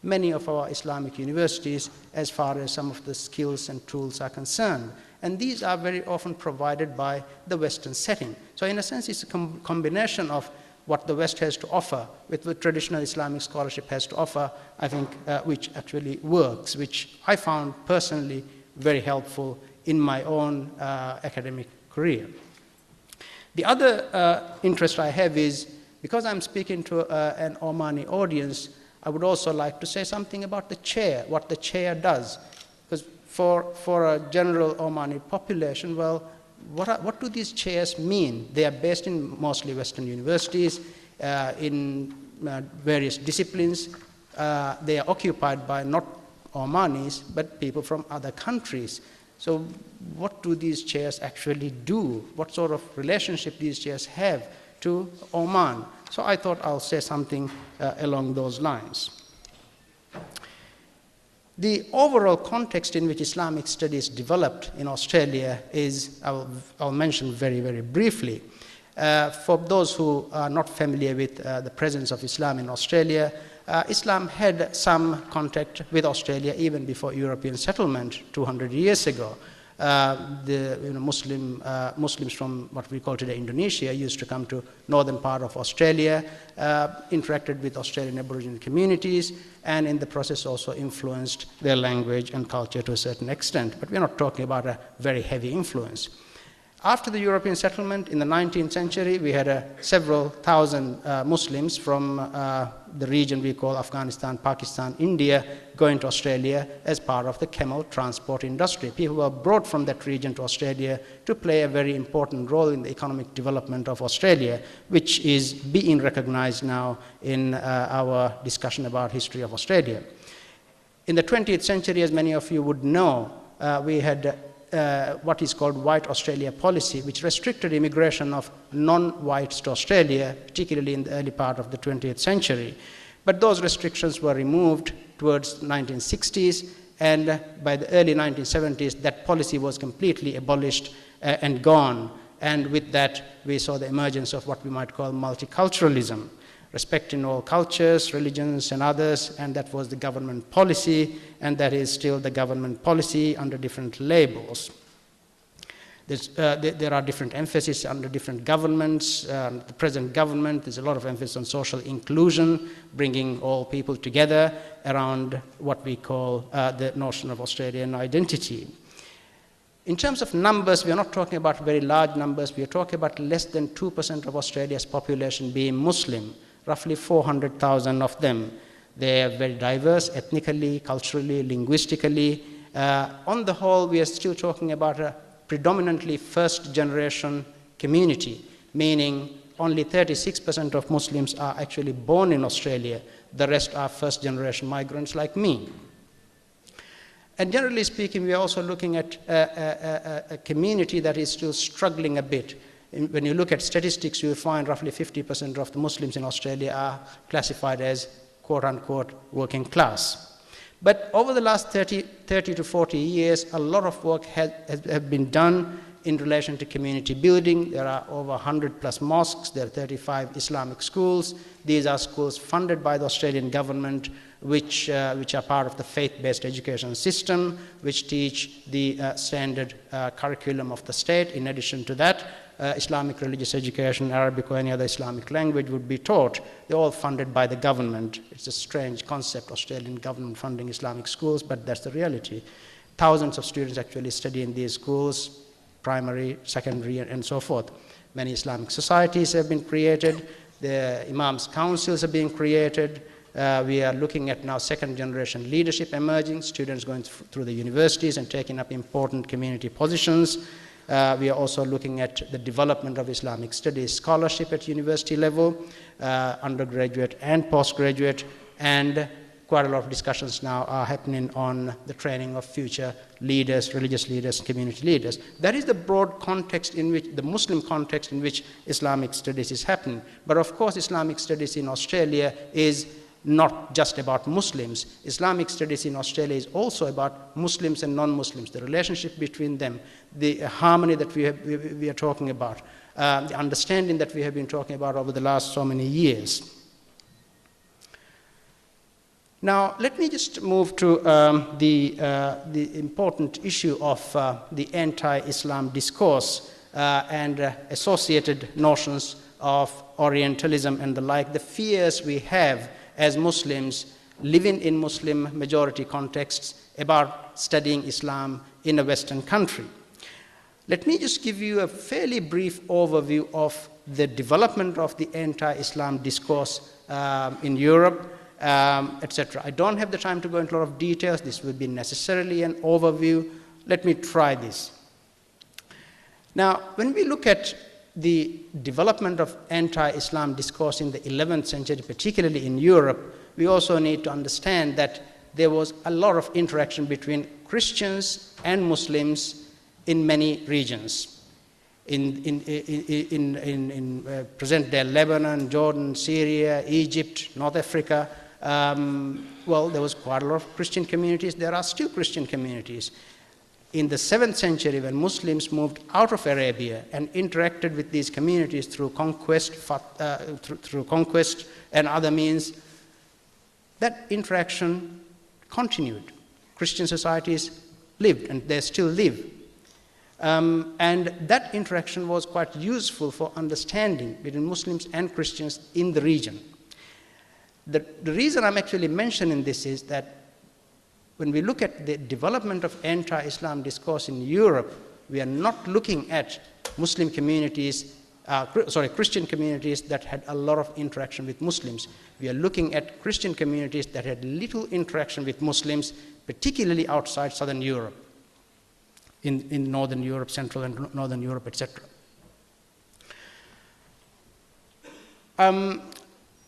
many of our Islamic universities as far as some of the skills and tools are concerned. And these are very often provided by the Western setting. So in a sense, it's a combination of what the West has to offer with what traditional Islamic scholarship has to offer, I think, which actually works, which I found personally very helpful in my own academic career. The other interest I have is, because I'm speaking to an Omani audience, I would also like to say something about the chair, what the chair does. Because for a general Omani population, well, what do these chairs mean? They are based in mostly Western universities, in various disciplines. They are occupied by not Omanis, but people from other countries. So what do these chairs actually do? What sort of relationship these chairs have to Oman? So I thought I'll say something along those lines. The overall context in which Islamic studies developed in Australia is, I'll mention very, very briefly. For those who are not familiar with the presence of Islam in Australia, Islam had some contact with Australia even before European settlement 200 years ago. Muslims from what we call today Indonesia used to come to northern part of Australia, interacted with Australian Aboriginal communities, and in the process also influenced their language and culture to a certain extent. But we're not talking about a very heavy influence. After the European settlement in the 19th century, we had several thousand Muslims from the region we call Afghanistan, Pakistan, India, going to Australia as part of the camel transport industry. People were brought from that region to Australia to play a very important role in the economic development of Australia, which is being recognized now in our discussion about history of Australia. In the 20th century, as many of you would know, we had what is called White Australia policy, which restricted immigration of non-whites to Australia, particularly in the early part of the 20th century. But those restrictions were removed towards the 1960s, and by the early 1970s, that policy was completely abolished and gone. And with that, we saw the emergence of what we might call multiculturalism, respecting all cultures, religions, and others, and that was the government policy, and that is still the government policy under different labels. There are different emphases under different governments. The present government, there's a lot of emphasis on social inclusion, bringing all people together around what we call the notion of Australian identity. In terms of numbers, we are not talking about very large numbers. We are talking about less than 2% of Australia's population being Muslim, roughly 400,000 of them. They are very diverse ethnically, culturally, linguistically. On the whole, we are still talking about a predominantly first-generation community, meaning only 36% of Muslims are actually born in Australia. The rest are first-generation migrants like me. And generally speaking, we are also looking at a community that is still struggling a bit. When you look at statistics, you'll find roughly 50% of the Muslims in Australia are classified as quote-unquote working class. But over the last 30 to 40 years, a lot of work has been done in relation to community building. There are over 100 plus mosques. There are 35 Islamic schools. These are schools funded by the Australian government, which are part of the faith-based education system, which teach the standard curriculum of the state. In addition to that, Islamic religious education, Arabic or any other Islamic language would be taught. They're all funded by the government. It's a strange concept, Australian government funding Islamic schools, but that's the reality. Thousands of students actually study in these schools, primary, secondary, and so forth. Many Islamic societies have been created. The Imams' councils are being created. We are looking at now second-generation leadership emerging, students going through the universities and taking up important community positions. We are also looking at the development of Islamic studies scholarship at university level, undergraduate and postgraduate, and quite a lot of discussions now are happening on the training of future leaders, religious leaders, community leaders. That is the broad context in which, the Muslim context in which Islamic studies is happening. But of course, Islamic studies in Australia is not just about Muslims. Islamic studies in Australia is also about Muslims and non-Muslims, the relationship between them, the harmony that we are talking about, the understanding that we have been talking about over the last so many years. Now, let me just move to the important issue of the anti-Islam discourse and associated notions of Orientalism and the like, the fears we have as Muslims living in Muslim majority contexts about studying Islam in a Western country. Let me just give you a fairly brief overview of the development of the anti-Islam discourse in Europe, etc. I don't have the time to go into a lot of details. This will be necessarily an overview. Let me try this. Now, when we look at the development of anti-Islam discourse in the 11th century, particularly in Europe, we also need to understand that there was a lot of interaction between Christians and Muslims in many regions. In present-day Lebanon, Jordan, Syria, Egypt, North Africa, well, there was quite a lot of Christian communities. There are still Christian communities. In the 7th century, when Muslims moved out of Arabia and interacted with these communities through conquest, and other means, that interaction continued. Christian societies lived, and they still live. And that interaction was quite useful for understanding between Muslims and Christians in the region. The reason I'm actually mentioning this is that when we look at the development of anti-Islam discourse in Europe, we are not looking at Muslim communities, Christian communities that had a lot of interaction with Muslims. We are looking at Christian communities that had little interaction with Muslims, particularly outside Southern Europe, in Northern Europe, Central and Northern Europe, etc.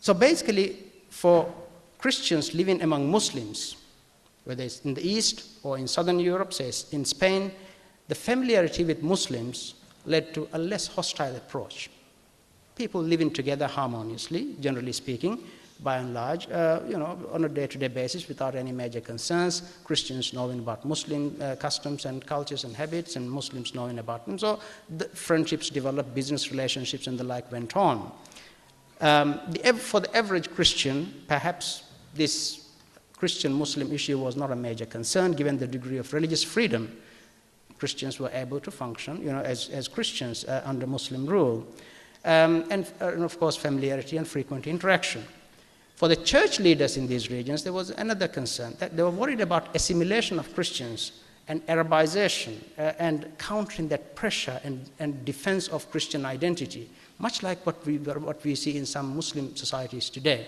So basically, for Christians living among Muslims, whether it's in the East or in Southern Europe, say in Spain, the familiarity with Muslims led to a less hostile approach. People living together harmoniously, generally speaking, by and large, on a day-to-day basis without any major concerns, Christians knowing about Muslim customs and cultures and habits, and Muslims knowing about them. So the friendships developed, business relationships and the like went on. For the average Christian, perhaps this Christian-Muslim issue was not a major concern, given the degree of religious freedom Christians were able to function, as Christians under Muslim rule. And of course, familiarity and frequent interaction. For the church leaders in these regions, there was another concern, that they were worried about assimilation of Christians and Arabization and countering that pressure and defense of Christian identity, much like what we see in some Muslim societies today.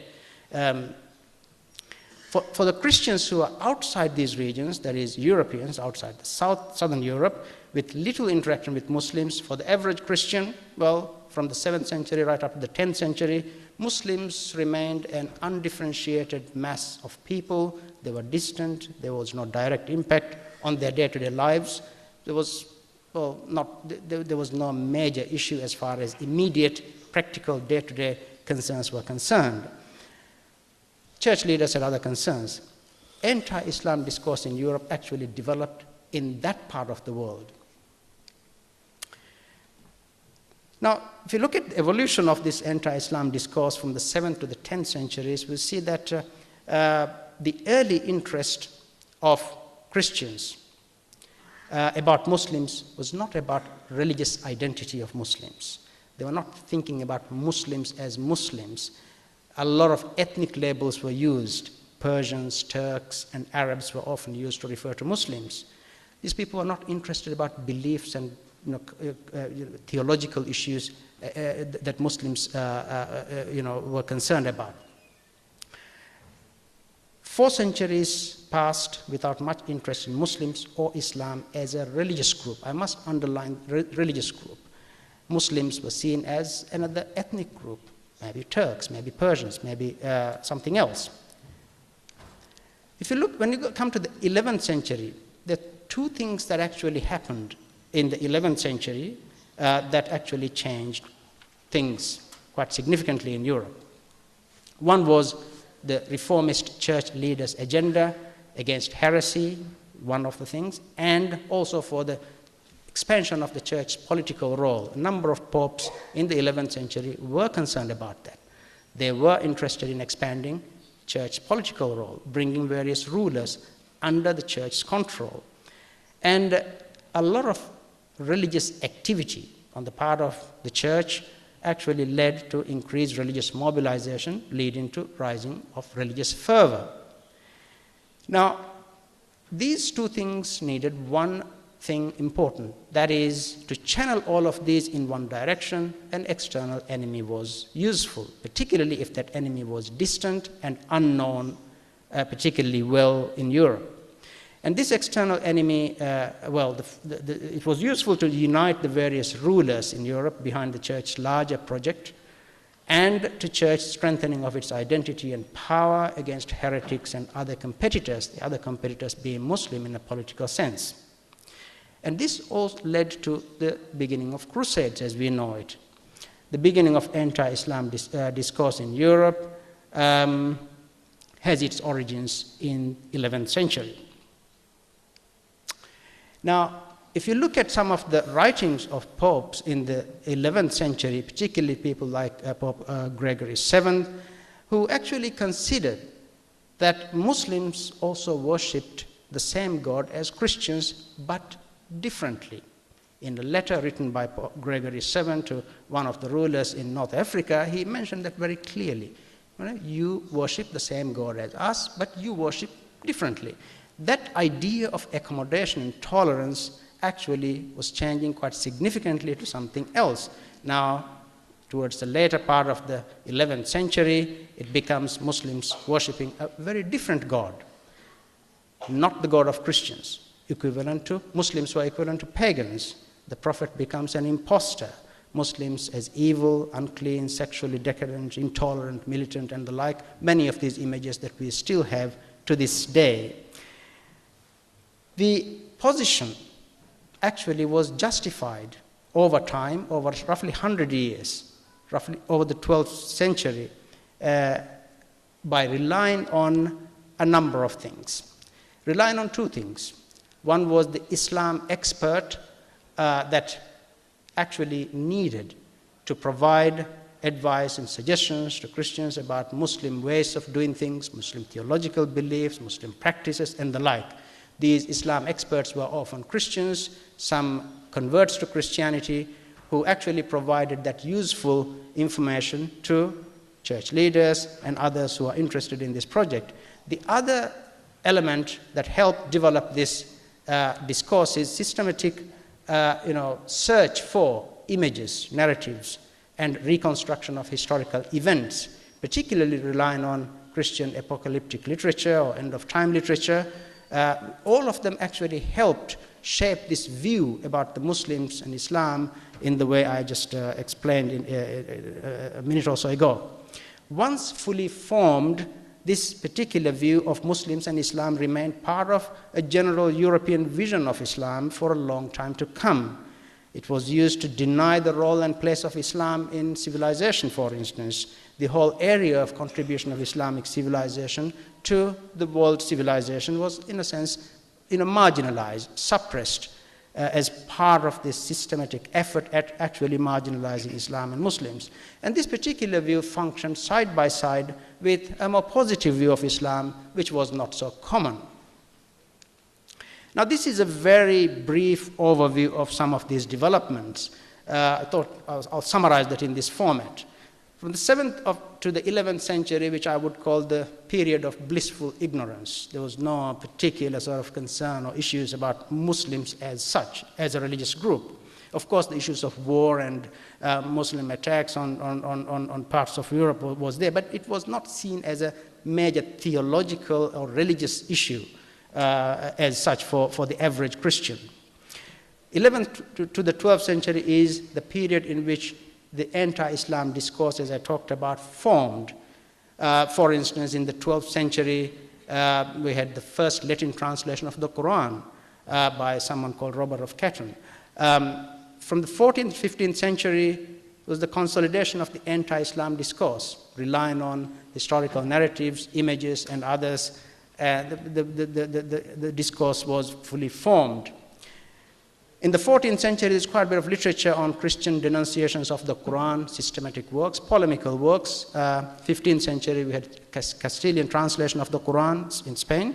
For the Christians who are outside these regions, that is Europeans outside the Southern Europe, with little interaction with Muslims, for the average Christian, well, from the 7th century right up to the 10th century, Muslims remained an undifferentiated mass of people. They were distant. There was no direct impact on their day-to-day lives. There was no major issue as far as immediate, practical, day-to-day concerns were concerned. Church leaders had other concerns. Anti-Islam discourse in Europe actually developed in that part of the world. Now, if you look at the evolution of this anti-Islam discourse from the 7th to the 10th centuries, we'll see that the early interest of Christians about Muslims was not about religious identity of Muslims. They were not thinking about Muslims as Muslims. A lot of ethnic labels were used. Persians, Turks, and Arabs were often used to refer to Muslims. These people were not interested about beliefs and theological issues that Muslims were concerned about. 4 centuries passed without much interest in Muslims or Islam as a religious group. I must underline religious group. Muslims were seen as another ethnic group, maybe Turks, maybe Persians, maybe something else. If you look, when you come to the 11th century, there are 2 things that actually happened in the 11th century that actually changed things quite significantly in Europe. One was the reformist church leaders' agenda against heresy, one of the things, and also for the expansion of the church's political role. A number of popes in the 11th century were concerned about that. They were interested in expanding church political role, bringing various rulers under the church's control. And a lot of religious activity on the part of the church actually led to increased religious mobilization, leading to rising of religious fervor. Now, these 2 things needed one thing important, that is, to channel all of these in one direction. An external enemy was useful, particularly if that enemy was distant and unknown, particularly well in Europe. And this external enemy, it was useful to unite the various rulers in Europe behind the church's larger project, and to church strengthening of its identity and power against heretics and other competitors, the other competitors being Muslim in a political sense. And this all led to the beginning of crusades as we know it. The beginning of anti-Islam discourse in Europe has its origins in 11th century. Now, if you look at some of the writings of popes in the 11th century, particularly people like Pope Gregory VII, who actually considered that Muslims also worshipped the same God as Christians, but differently. In a letter written by Pope Gregory VII to one of the rulers in North Africa, he mentioned that very clearly. You worship the same God as us, but you worship differently. That idea of accommodation and tolerance actually was changing quite significantly to something else. Now, towards the later part of the 11th century, it becomes Muslims worshipping a very different God, not the God of Christians, equivalent to Muslims who are equivalent to pagans. The Prophet becomes an impostor. Muslims as evil, unclean, sexually decadent, intolerant, militant, and the like, many of these images that we still have to this day. The position actually was justified over time, over roughly 100 years, roughly over the 12th century, by relying on a number of things. Relying on two things. One was the Islam expert that actually needed to provide advice and suggestions to Christians about Muslim ways of doing things, Muslim theological beliefs, Muslim practices, and the like. These Islam experts were often Christians, some converts to Christianity, who actually provided that useful information to church leaders and others who are interested in this project. The other element that helped develop this discourse is systematic search for images, narratives, and reconstruction of historical events, particularly relying on Christian apocalyptic literature or end-of-time literature. All of them actually helped shape this view about the Muslims and Islam in the way I just explained a minute or so ago. Once fully formed, this particular view of Muslims and Islam remained part of a general European vision of Islam for a long time to come. It was used to deny the role and place of Islam in civilization, for instance. The whole area of contribution of Islamic civilization to the world civilization was, in a sense, marginalized, suppressed, as part of this systematic effort at actually marginalizing Islam and Muslims. And this particular view functioned side by side with a more positive view of Islam, which was not so common. Now, this is a very brief overview of some of these developments. I thought I'll summarize that in this format. From the 7th to the 11th century, which I would call the period of blissful ignorance, there was no particular sort of concern or issues about Muslims as such, as a religious group. Of course, the issues of war and Muslim attacks on parts of Europe was there, but it was not seen as a major theological or religious issue as such for the average Christian. 11th to the 12th century is the period in which the anti-Islam discourse, as I talked about, formed. For instance, in the 12th century, we had the first Latin translation of the Quran by someone called Robert of Catton. From the 14th, 15th century was the consolidation of the anti-Islam discourse, relying on historical narratives, images, and others. The discourse was fully formed. In the 14th century, there's quite a bit of literature on Christian denunciations of the Quran, systematic works, polemical works. 15th century, we had Castilian translation of the Quran in Spain.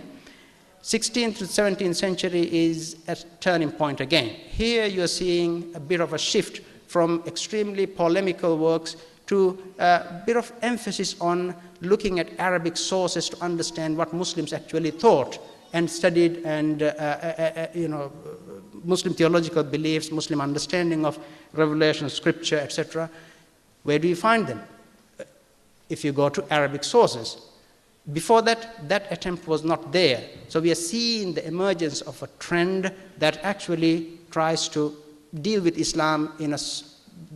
16th to 17th century is a turning point again. Here you're seeing a bit of a shift from extremely polemical works to a bit of emphasis on looking at Arabic sources to understand what Muslims actually thought and studied, and Muslim theological beliefs, Muslim understanding of revelation, scripture, etc. Where do you find them? If you go to Arabic sources. Before that, that attempt was not there. So we are seeing the emergence of a trend that actually tries to deal with Islam in a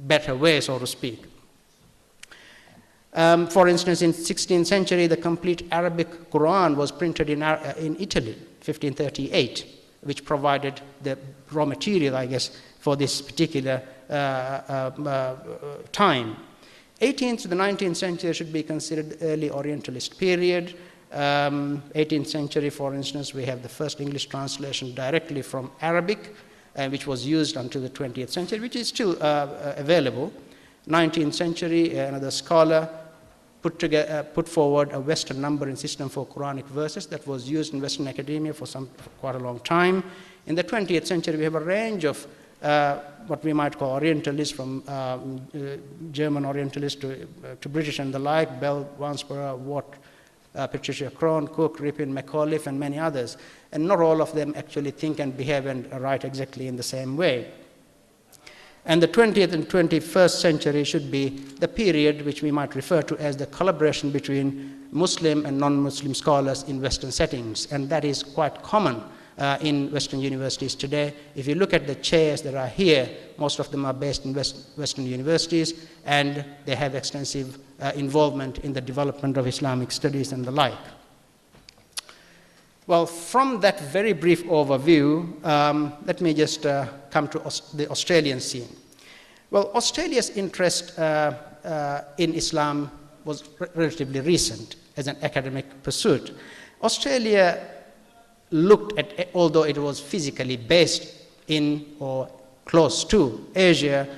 better way, so to speak. For instance, in 16th century, the complete Arabic Quran was printed in Italy, 1538, which provided the raw material, I guess, for this particular time. 18th to the 19th century should be considered the early Orientalist period. 18th century, for instance, we have the first English translation directly from Arabic, which was used until the 20th century, which is still available. 19th century, another scholar put forward a Western numbering system for Quranic verses that was used in Western academia for quite a long time. In the 20th century, we have a range of what we might call Orientalists, from German Orientalists to British and the like, Bell, Wansborough, Watt, Patricia Crone, Cook, Ripon, McAuliffe, and many others. And not all of them actually think and behave and write exactly in the same way. And the 20th and 21st century should be the period which we might refer to as the collaboration between Muslim and non-Muslim scholars in Western settings. And that is quite common in Western universities today. If you look at the chairs that are here, most of them are based in Western universities, and they have extensive involvement in the development of Islamic studies and the like. Well, from that very brief overview, let me just come to the Australian scene. Well, Australia's interest in Islam was relatively recent as an academic pursuit. Australia looked at, although it was physically based in or close to Asia,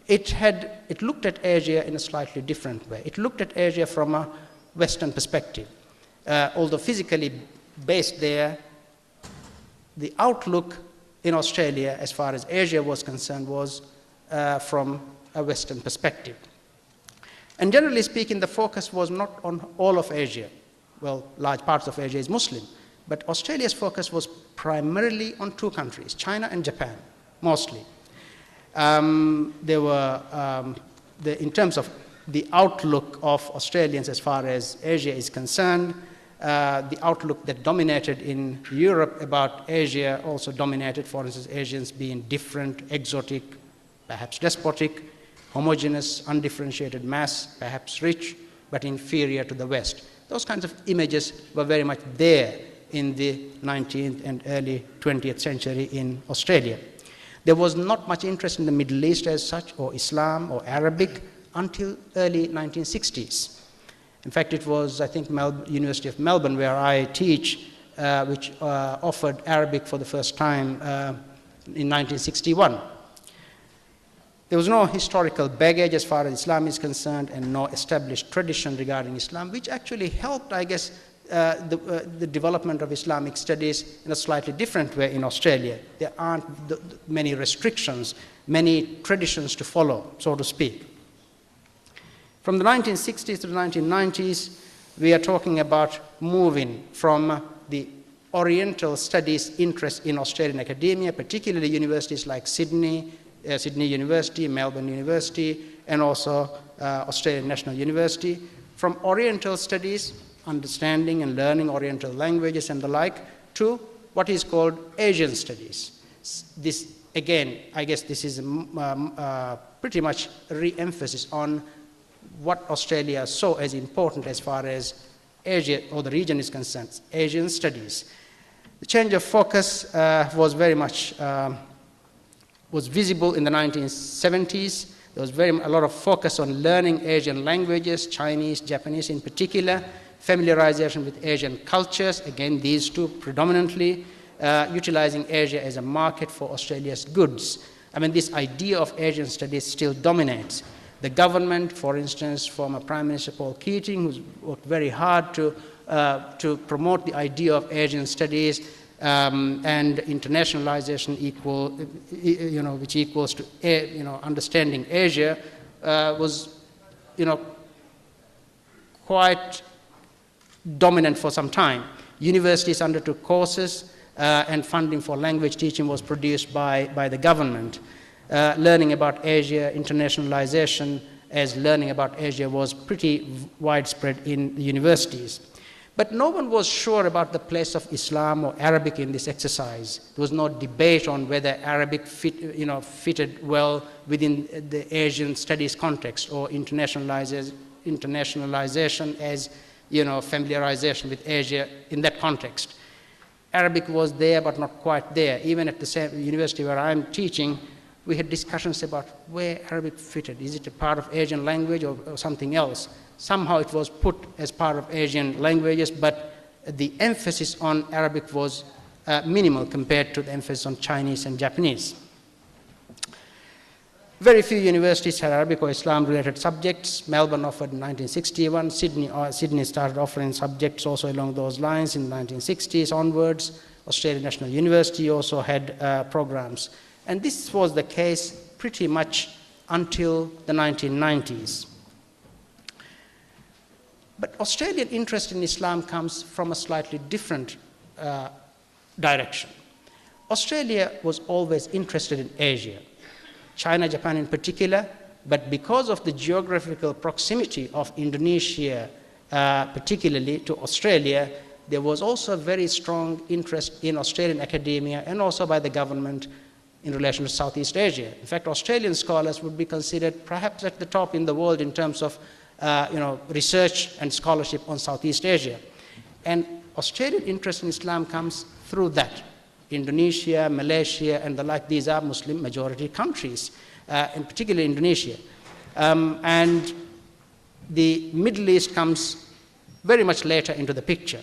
it looked at Asia in a slightly different way. It looked at Asia from a Western perspective. Although physically based there, the outlook in Australia as far as Asia was concerned was from a Western perspective. And generally speaking, the focus was not on all of Asia. Well, large parts of Asia is Muslim, but Australia's focus was primarily on two countries, China and Japan, mostly. There were, in terms of the outlook of Australians as far as Asia is concerned, the outlook that dominated in Europe about Asia also dominated, for instance, Asians being different, exotic, perhaps despotic, homogeneous, undifferentiated mass, perhaps rich, but inferior to the West. Those kinds of images were very much there in the 19th and early 20th century in Australia. There was not much interest in the Middle East as such, or Islam, or Arabic, until early 1960s. In fact, it was, I think, University of Melbourne, where I teach, which offered Arabic for the first time in 1961. There was no historical baggage as far as Islam is concerned, and no established tradition regarding Islam, which actually helped, I guess, the development of Islamic studies in a slightly different way in Australia. There aren't many restrictions, many traditions to follow, so to speak. From the 1960s to the 1990s, we are talking about moving from the Oriental studies interest in Australian academia, particularly universities like Sydney University, Melbourne University, and also Australian National University. From Oriental studies, understanding and learning Oriental languages and the like, to what is called Asian studies. This, again, I guess this is pretty much a re-emphasis on what Australia saw as important as far as Asia or the region is concerned, Asian studies. The change of focus was very much was visible in the 1970s. There was a lot of focus on learning Asian languages, Chinese, Japanese in particular, familiarization with Asian cultures, again these two predominantly, utilizing Asia as a market for Australia's goods. I mean, this idea of Asian studies still dominates. The government, for instance, former Prime Minister Paul Keating, who's worked very hard to promote the idea of Asian studies and internationalization which equals to understanding Asia, was quite dominant for some time. Universities undertook courses and funding for language teaching was produced by the government. Learning about Asia, internationalization as learning about Asia was pretty widespread in the universities. But no one was sure about the place of Islam or Arabic in this exercise. There was no debate on whether Arabic fitted well within the Asian studies context, or internationalization as familiarization with Asia in that context. Arabic was there, but not quite there. Even at the same university where I'm teaching, we had discussions about where Arabic fitted. Is it a part of Asian language or something else? Somehow it was put as part of Asian languages, but the emphasis on Arabic was minimal compared to the emphasis on Chinese and Japanese. Very few universities had Arabic or Islam-related subjects. Melbourne offered in 1961. Sydney started offering subjects also along those lines in the 1960s onwards. Australian National University also had programs. And this was the case pretty much until the 1990s. But Australian interest in Islam comes from a slightly different direction. Australia was always interested in Asia, China, Japan in particular, but because of the geographical proximity of Indonesia, particularly to Australia, there was also a very strong interest in Australian academia and also by the government in relation to Southeast Asia. In fact, Australian scholars would be considered perhaps at the top in the world in terms of research and scholarship on Southeast Asia. And Australian interest in Islam comes through that. Indonesia, Malaysia, and the like, these are Muslim majority countries, in particular Indonesia. And the Middle East comes very much later into the picture.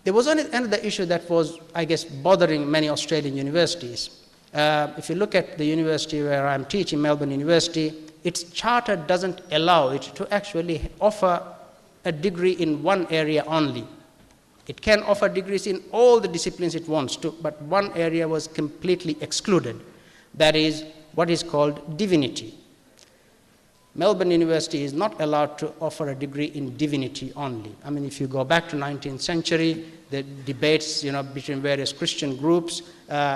There was another issue that was, I guess, bothering many Australian universities. If you look at the university where I'm teaching, Melbourne University, its charter doesn't allow it to actually offer a degree in one area only. It can offer degrees in all the disciplines it wants to, but one area was completely excluded. That is what is called divinity. Melbourne University is not allowed to offer a degree in divinity only. I mean, if you go back to 19th century, the debates between various Christian groups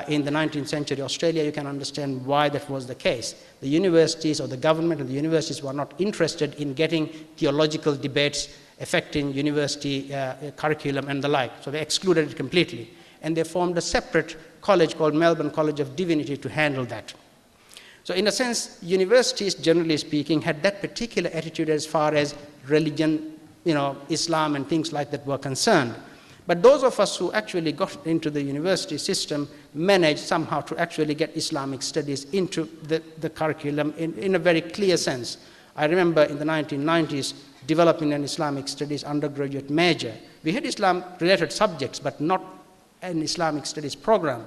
in the 19th century Australia, you can understand why that was the case. The universities or the government of the universities were not interested in getting theological debates affecting university curriculum and the like, so they excluded it completely. And they formed a separate college called Melbourne College of Divinity to handle that. So in a sense, universities, generally speaking, had that particular attitude as far as religion, Islam and things like that were concerned. But those of us who actually got into the university system managed somehow to actually get Islamic studies into the curriculum in a very clear sense. I remember in the 1990s developing an Islamic studies undergraduate major. We had Islam-related subjects, but not an Islamic studies program.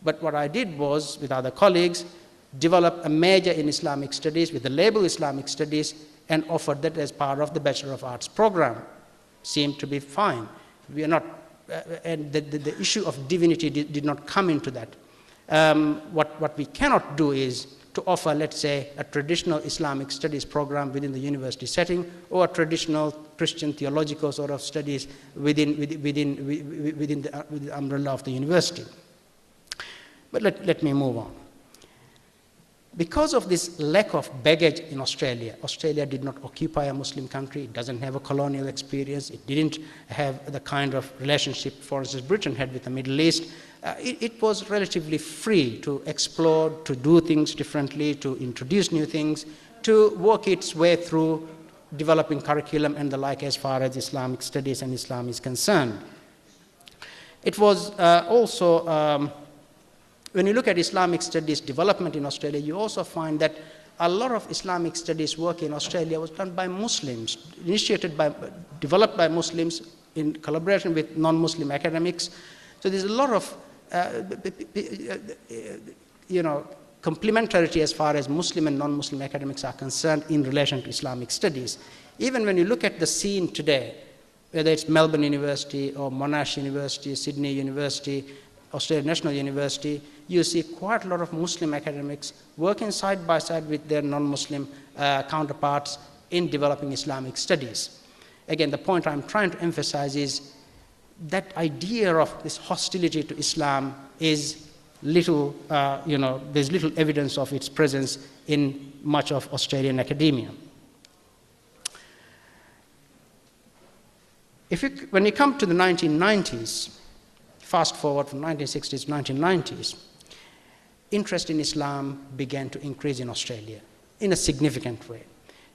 But what I did was, with other colleagues, develop a major in Islamic studies with the label Islamic studies and offered that as part of the Bachelor of Arts program. Seemed to be fine. We are not, and the issue of divinity did not come into that. What we cannot do is to offer, let's say, a traditional Islamic studies program within the university setting or a traditional Christian theological sort of studies within the umbrella of the university. But let me move on. Because of this lack of baggage in Australia, Australia did not occupy a Muslim country, it doesn't have a colonial experience, it didn't have the kind of relationship, for instance, Britain had with the Middle East. It was relatively free to explore, to do things differently, to introduce new things, to work its way through developing curriculum and the like as far as Islamic studies and Islam is concerned. It was also when you look at Islamic studies development in Australia, you also find that a lot of Islamic studies work in Australia was done by Muslims, developed by Muslims in collaboration with non-Muslim academics. So there's a lot of, complementarity as far as Muslim and non-Muslim academics are concerned in relation to Islamic studies. Even when you look at the scene today, whether it's Melbourne University or Monash University, Sydney University, Australian National University, you see quite a lot of Muslim academics working side by side with their non-Muslim counterparts in developing Islamic studies. Again, the point I'm trying to emphasize is that idea of this hostility to Islam is little, there's little evidence of its presence in much of Australian academia. When you come to the 1990s, fast forward from 1960s to 1990s, interest in Islam began to increase in Australia in a significant way.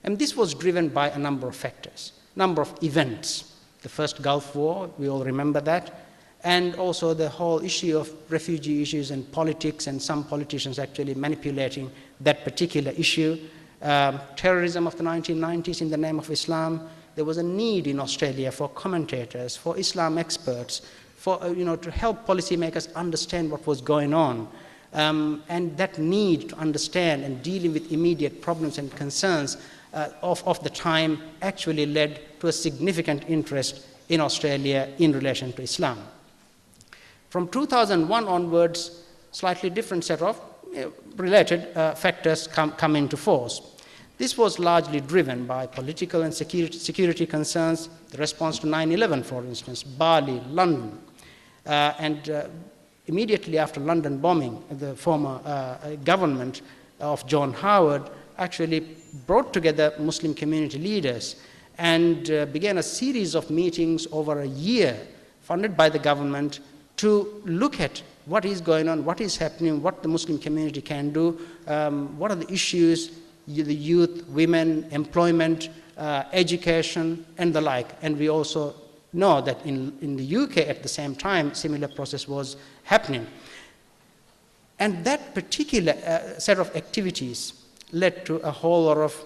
And this was driven by a number of factors, number of events. The first Gulf War, we all remember that, and also the whole issue of refugee issues and politics, and some politicians actually manipulating that particular issue. Terrorism of the 1990s in the name of Islam. There was a need in Australia for commentators, for Islam experts, for to help policymakers understand what was going on. And that need to understand and dealing with immediate problems and concerns of the time actually led to a significant interest in Australia in relation to Islam. From 2001 onwards, slightly different set of related factors come into force. This was largely driven by political and security concerns, the response to 9/11, for instance, Bali, London, and immediately after London bombing, the former government of John Howard actually brought together Muslim community leaders and began a series of meetings over a year funded by the government to look at what is going on, what is happening, what the Muslim community can do, what are the issues, the youth, women, employment, education, and the like. And we also know that in the UK at the same time, similar process was happening. And that particular set of activities led to a whole lot of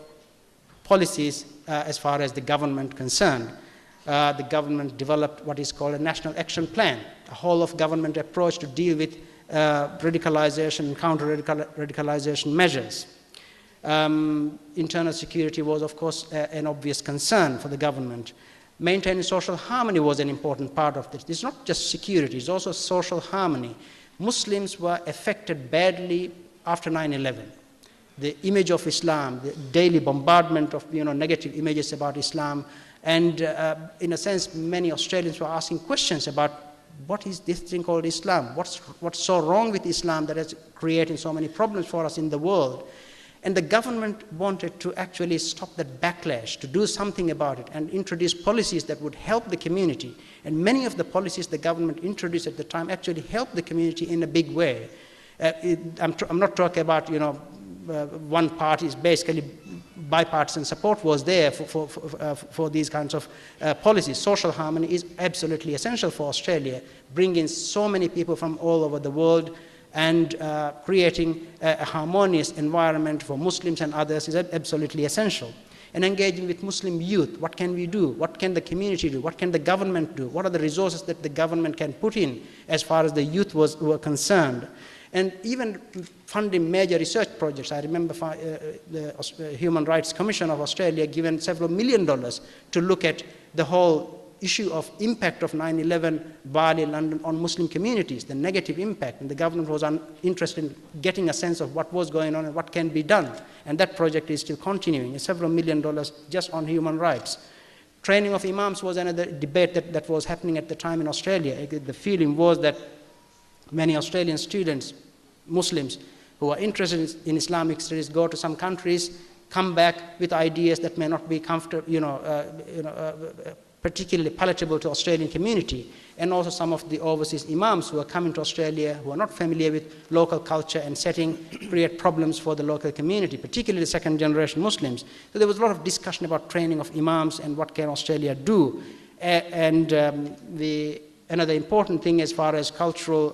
policies as far as the government concerned. The government developed what is called a National Action Plan, a whole of government approach to deal with radicalization and counter-radicalization measures. Internal security was, of course, an obvious concern for the government. Maintaining social harmony was an important part of this. It's not just security, it's also social harmony. Muslims were affected badly after 9/11. The image of Islam, the daily bombardment of negative images about Islam, and in a sense, many Australians were asking questions about what is this thing called Islam? What's so wrong with Islam that is creating so many problems for us in the world? And the government wanted to actually stop that backlash, to do something about it, and introduce policies that would help the community. And many of the policies the government introduced at the time actually helped the community in a big way. I'm not talking about, one party, is basically bipartisan support was there for these kinds of policies. Social harmony is absolutely essential for Australia, bringing so many people from all over the world and creating a harmonious environment for Muslims and others is absolutely essential. And engaging with Muslim youth, what can we do? What can the community do? What can the government do? What are the resources that the government can put in as far as the youth were concerned? And even funding major research projects. I remember the Human Rights Commission of Australia given several $1 million to look at the whole issue of impact of 9/11, Bali, London on Muslim communities, the negative impact. And the government was interested in getting a sense of what was going on and what can be done. And that project is still continuing, and several $1 million just on human rights. Training of imams was another debate that was happening at the time in Australia. The feeling was that many Australian students, Muslims, who are interested in Islamic studies, go to some countries, come back with ideas that may not be comfortable, particularly palatable to Australian community. And also some of the overseas imams who are coming to Australia, who are not familiar with local culture and setting, create problems for the local community, particularly second-generation Muslims. So there was a lot of discussion about training of imams and what can Australia do. Another important thing as far as cultural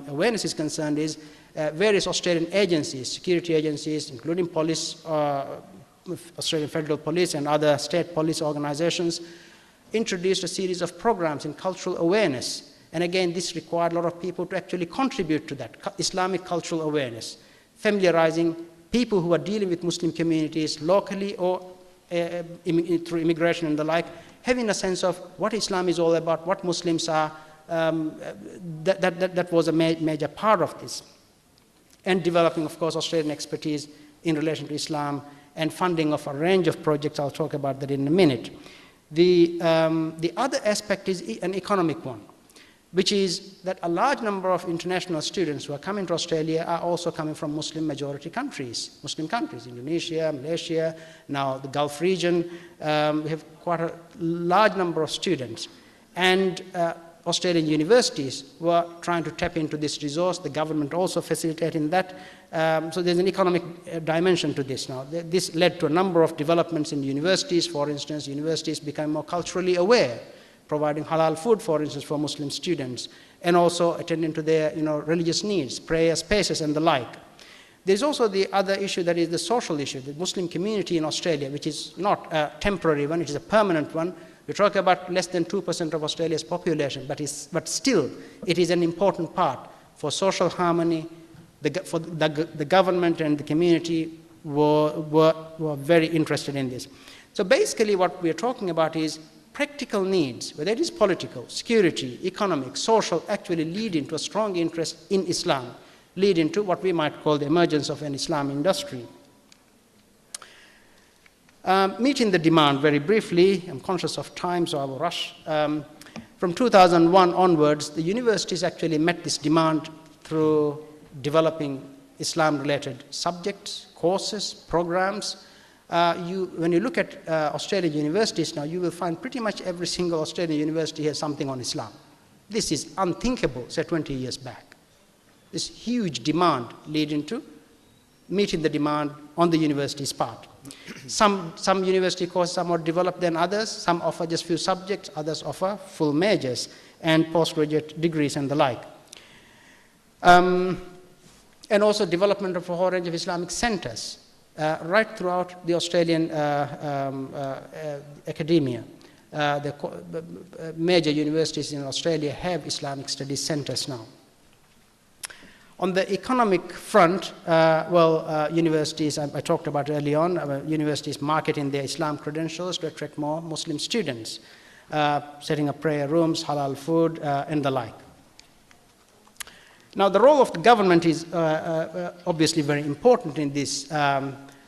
awareness is concerned is various Australian agencies, security agencies, including police, Australian Federal Police and other state police organizations, introduced a series of programs in cultural awareness. And again, this required a lot of people to actually contribute to that, Islamic cultural awareness, familiarizing people who are dealing with Muslim communities locally or through immigration and the like, having a sense of what Islam is all about, what Muslims are. That was a major part of this. And developing, of course, Australian expertise in relation to Islam and funding of a range of projects. I'll talk about that in a minute. The other aspect is an economic one, which is that a large number of international students who are coming to Australia are also coming from Muslim majority countries, Muslim countries, Indonesia, Malaysia, now the Gulf region. We have quite a large number of students. And Australian universities were trying to tap into this resource, the government also facilitating that. So there's an economic dimension to this now. This led to a number of developments in universities. For instance, universities became more culturally aware, providing halal food, for instance, for Muslim students, and also attending to their religious needs, prayer spaces and the like. There's also the other issue that is the social issue, the Muslim community in Australia, which is not a temporary one, it is a permanent one. We talk about less than 2% of Australia's population, but still it is an important part for social harmony. The government and the community were very interested in this. So basically what we are talking about is practical needs, whether it is political, security, economic, social, actually lead into a strong interest in Islam, lead into what we might call the emergence of an Islam industry. Meeting the demand very briefly, I'm conscious of time, so I will rush. From 2001 onwards, the universities actually met this demand through developing Islam-related subjects, courses, programs. When you look at Australian universities now, you will find pretty much every single Australian university has something on Islam. This is unthinkable, say 20 years back. This huge demand leading to meeting the demand on the university's part. Some university courses are more developed than others. Some offer just few subjects, others offer full majors and postgraduate degrees and the like. And also development of a whole range of Islamic centers right throughout the Australian academia. The major universities in Australia have Islamic studies centers now. On the economic front, universities, I talked about early on, universities marketing their Islam credentials to attract more Muslim students, setting up prayer rooms, halal food, and the like. Now, the role of the government is obviously very important in this,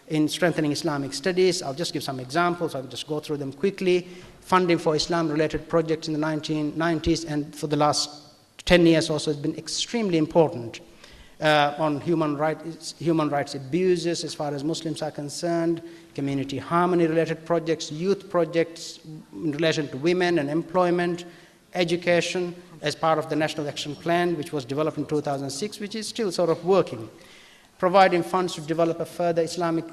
in strengthening Islamic studies. I'll just give some examples. I'll just go through them quickly. Funding for Islam-related projects in the 1990s and for the last 10 years also has been extremely important. On human rights abuses as far as Muslims are concerned, community harmony-related projects, youth projects in relation to women and employment, education as part of the National Action Plan, which was developed in 2006, which is still sort of working. Providing funds to develop further Islamic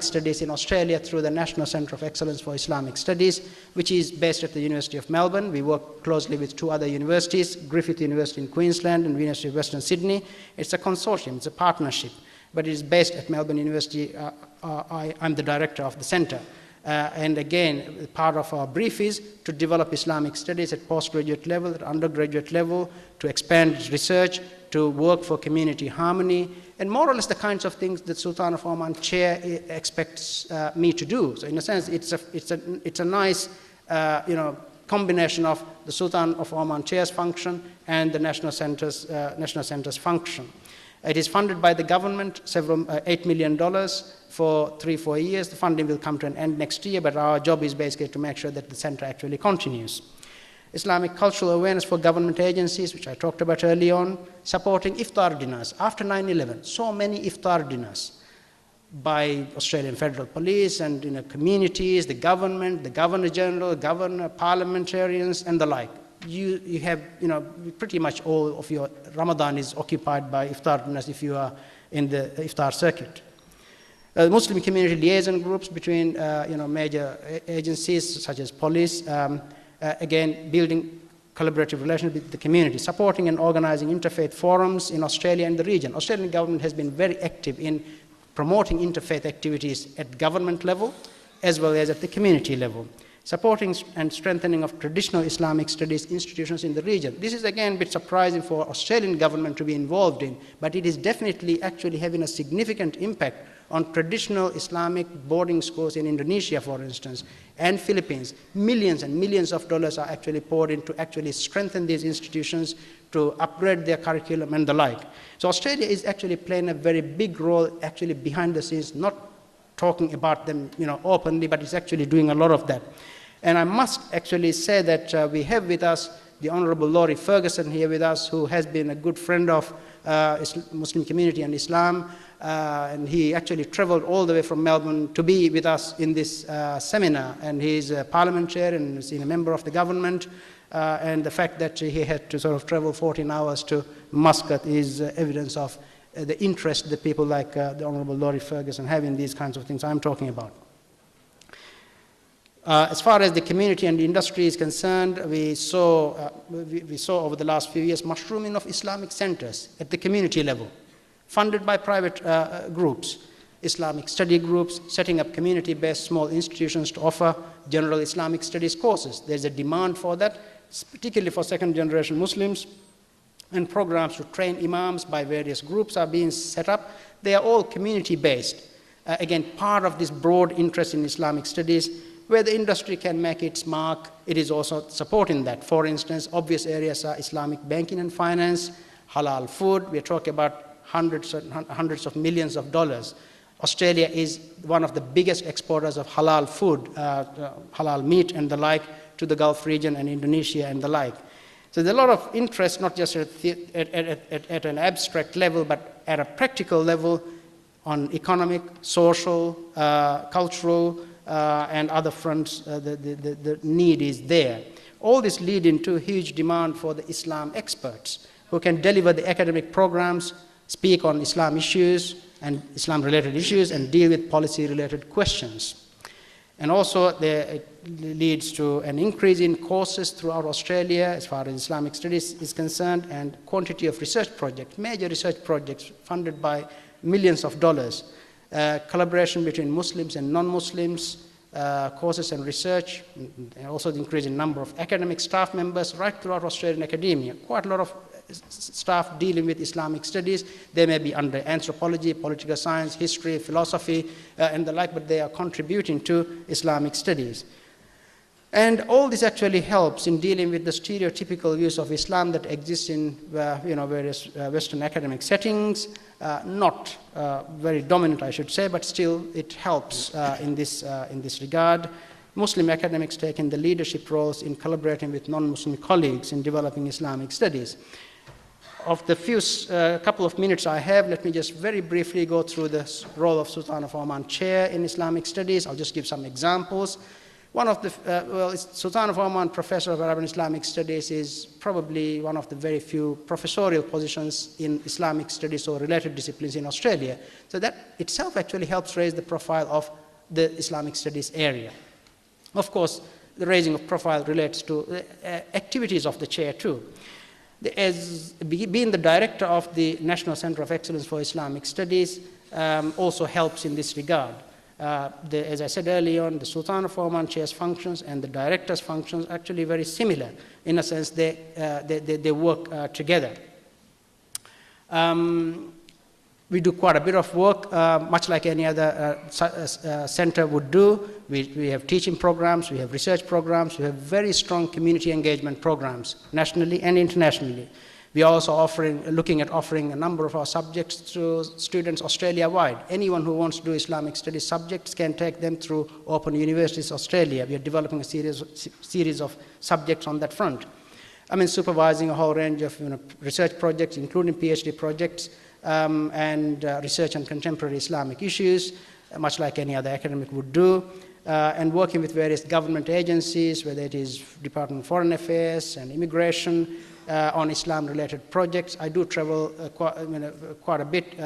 studies in Australia through the National Centre of Excellence for Islamic Studies, which is based at the University of Melbourne. We work closely with two other universities, Griffith University in Queensland and University of Western Sydney. It's a consortium, it's a partnership, but it is based at Melbourne University. I'm the director of the centre. And again, part of our brief is to develop Islamic studies at postgraduate level, at undergraduate level, to expand research, to work for community harmony, and more or less the kinds of things that Sultan of Oman Chair expects me to do. So in a sense, it's a nice combination of the Sultan of Oman Chair's function and the National Centre's function. It is funded by the government, $8 million for 3-4 years. The funding will come to an end next year, but our job is basically to make sure that the center actually continues. Islamic cultural awareness for government agencies, which I talked about early on, supporting iftar dinners. After 9/11, so many iftar dinners by Australian Federal Police and communities, the government, the Governor-General, Governor, parliamentarians, and the like. You have, pretty much all of your Ramadan is occupied by iftar dinners if you are in the iftar circuit. Muslim community liaison groups between, major agencies such as police, again, building collaborative relations with the community, supporting and organizing interfaith forums in Australia and the region. Australian government has been very active in promoting interfaith activities at government level as well as at the community level. Supporting and strengthening of traditional Islamic studies institutions in the region. This is again a bit surprising for Australian government to be involved in, but it is definitely actually having a significant impact on traditional Islamic boarding schools in Indonesia, for instance, and Philippines. Millions and millions of dollars are actually poured in to actually strengthen these institutions, to upgrade their curriculum and the like. So Australia is actually playing a very big role actually behind the scenes, not talking about them openly, but it's actually doing a lot of that. And I must actually say that we have with us the Honorable Laurie Ferguson here with us, who has been a good friend of Muslim community and Islam, and he actually traveled all the way from Melbourne to be with us in this seminar, and he's a parliament chair and is a member of the government, and the fact that he had to sort of travel 14 hours to Muscat is evidence of the interest that people like the Honorable Laurie Ferguson have in these kinds of things I'm talking about. As far as the community and the industry is concerned, we saw over the last few years mushrooming of Islamic centers at the community level, funded by private groups, Islamic study groups, setting up community-based small institutions to offer general Islamic studies courses. There's a demand for that, particularly for second-generation Muslims, and programs to train imams by various groups are being set up. They are all community-based. Again, part of this broad interest in Islamic studies, where the industry can make its mark, it is also supporting that. For instance, obvious areas are Islamic banking and finance, halal food. We're talking about hundreds of millions of dollars. Australia is one of the biggest exporters of halal food, halal meat and the like, to the Gulf region and Indonesia and the like. So there's a lot of interest, not just at an abstract level, but at a practical level on economic, social, cultural, and other fronts. The need is there. All this lead into huge demand for the Islam experts who can deliver the academic programs, speak on Islam issues and Islam-related issues, and deal with policy-related questions. And also, it leads to an increase in courses throughout Australia as far as Islamic studies is concerned, and quantity of research projects, major research projects funded by millions of dollars, collaboration between Muslims and non-Muslims, courses and research, and also the increase in number of academic staff members right throughout Australian academia. Quite a lot of staff dealing with Islamic studies. They may be under anthropology, political science, history, philosophy, and the like, but they are contributing to Islamic studies. And all this actually helps in dealing with the stereotypical views of Islam that exists in various Western academic settings. Not very dominant, I should say, but still it helps in this regard. Muslim academics taking the leadership roles in collaborating with non-Muslim colleagues in developing Islamic studies. Of the few couple of minutes I have, let me just very briefly go through the role of Sultan of Oman Chair in Islamic studies. I'll just give some examples. One of the, Sultan of Oman Professor of Arab and Islamic Studies is probably one of the very few professorial positions in Islamic studies or related disciplines in Australia. So that itself actually helps raise the profile of the Islamic studies area. Of course, the raising of profile relates to activities of the chair too. As being the director of the National Center of Excellence for Islamic Studies also helps in this regard. As I said earlier on, the Sultan of Oman chair's functions and the director's functions are actually very similar. In a sense, they work together. We do quite a bit of work, much like any other center would do. We have teaching programs, we have research programs, we have very strong community engagement programs, nationally and internationally. We are also looking at offering a number of our subjects to students Australia-wide. Anyone who wants to do Islamic studies subjects can take them through Open Universities Australia. We are developing a series of subjects on that front. Supervising a whole range of research projects, including PhD projects, and research on contemporary Islamic issues, much like any other academic would do, and working with various government agencies, whether it is Department of Foreign Affairs and Immigration, on Islam-related projects. I do travel quite a bit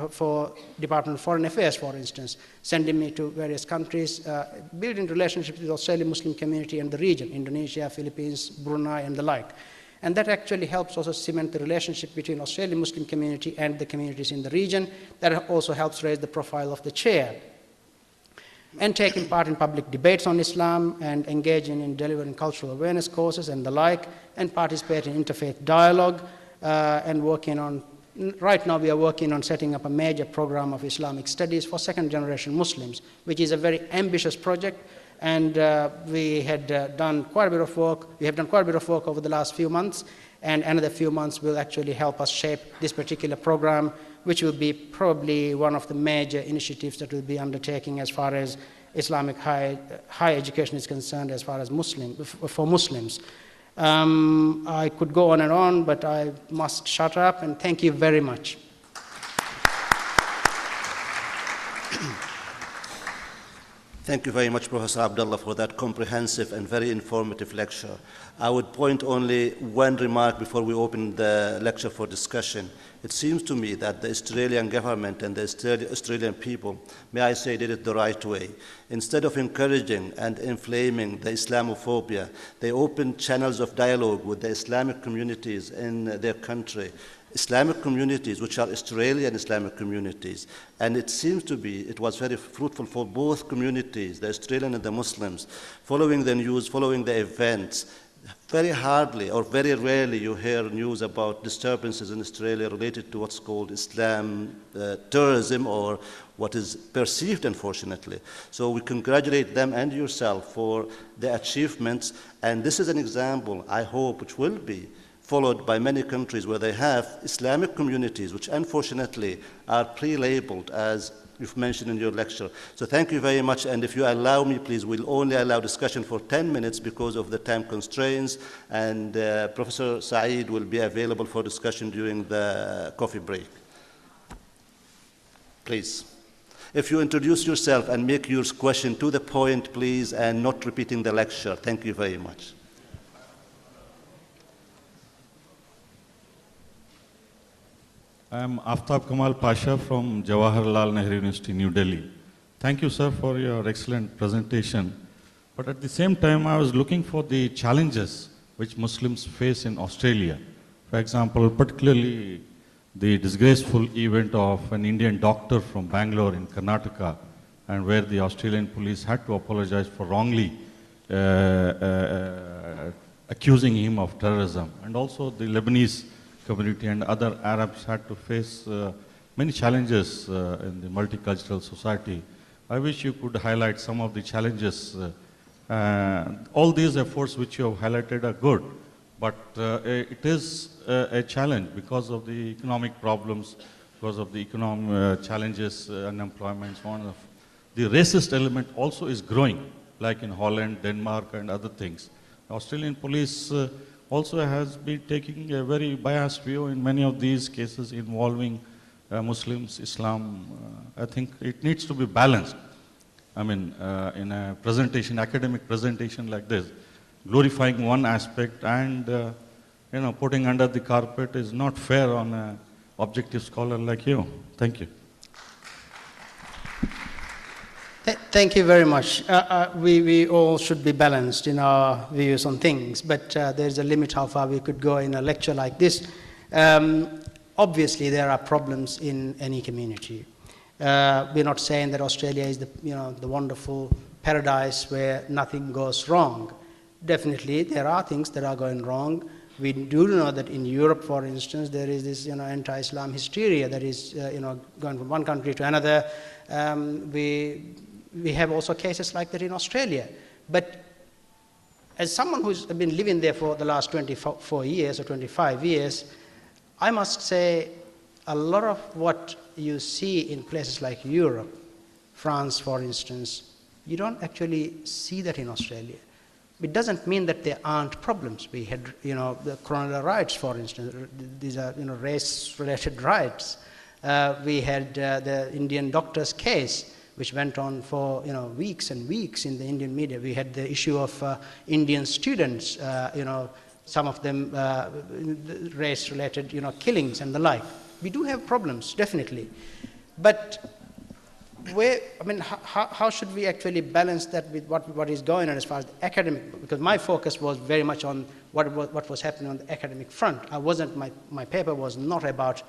for Department of Foreign Affairs, for instance, sending me to various countries, building relationships with the Australian Muslim community and the region, Indonesia, Philippines, Brunei, and the like. And that actually helps also cement the relationship between Australian Muslim community and the communities in the region. That also helps raise the profile of the chair. And taking part in public debates on Islam and engaging in delivering cultural awareness courses and the like, and participate in interfaith dialogue, and working on, right now we are working on setting up a major program of Islamic studies for second-generation Muslims, which is a very ambitious project, and we had done quite a bit of work. We have done quite a bit of work over the last few months, and another few months will actually help us shape this particular program, which will be probably one of the major initiatives that we'll be undertaking as far as Islamic higher education is concerned, as far as for Muslims. I could go on and on, but I must shut up, and thank you very much. Thank you very much, Professor Abdullah, for that comprehensive and very informative lecture. I would point only one remark before we open the lecture for discussion. It seems to me that the Australian government and the Australian people, may I say, did it the right way. Instead of encouraging and inflaming the Islamophobia, they opened channels of dialogue with the Islamic communities in their country. Islamic communities, which are Australian Islamic communities, and it seems to be, it was very fruitful for both communities, the Australian and the Muslims, following the news, following the events. Very hardly or very rarely you hear news about disturbances in Australia related to what's called Islam terrorism, or what is perceived, unfortunately. So we congratulate them and yourself for the achievements, and this is an example, I hope, which will be followed by many countries where they have Islamic communities which unfortunately are pre-labeled as you've mentioned in your lecture. So thank you very much, and if you allow me, please, we'll only allow discussion for 10 minutes because of the time constraints, and Professor Saeed will be available for discussion during the coffee break. Please. If you introduce yourself and make your question to the point, please, and not repeating the lecture. Thank you very much. I'm Aftab Kamal Pasha from Jawaharlal Nehru University, New Delhi. Thank you, sir, for your excellent presentation. But at the same time, I was looking for the challenges which Muslims face in Australia. For example, particularly the disgraceful event of an Indian doctor from Bangalore in Karnataka, and where the Australian police had to apologize for wrongly accusing him of terrorism. And also the Lebanese community and other Arabs had to face many challenges in the multicultural society. I wish you could highlight some of the challenges. All these efforts which you have highlighted are good, but it is a challenge because of the economic problems, because of the economic challenges, unemployment, so on. The racist element also is growing, like in Holland, Denmark, and other things. The Australian police also has been taking a very biased view in many of these cases involving Muslims, Islam. I think it needs to be balanced. I mean, in a presentation, academic presentation like this, glorifying one aspect and putting under the carpet is not fair on an objective scholar like you. Thank you. Thank you very much. We all should be balanced in our views on things, but there's a limit how far we could go in a lecture like this. Obviously, there are problems in any community. We're not saying that Australia is the wonderful paradise where nothing goes wrong. Definitely, there are things that are going wrong. We do know that in Europe, for instance, there is this anti-Islam hysteria that is going from one country to another. We have also cases like that in Australia. But as someone who's been living there for the last 24 years or 25 years, I must say a lot of what you see in places like Europe, France, for instance, you don't actually see that in Australia. It doesn't mean that there aren't problems. We had, the colonial rights, for instance. These are, race-related rights. We had the Indian doctor's case, which went on for weeks and weeks in the Indian media. We had the issue of Indian students, some of them race-related killings and the like. We do have problems, definitely. But how should we actually balance that with what is going on as far as the academic? Because my focus was very much on what was happening on the academic front. My paper was not about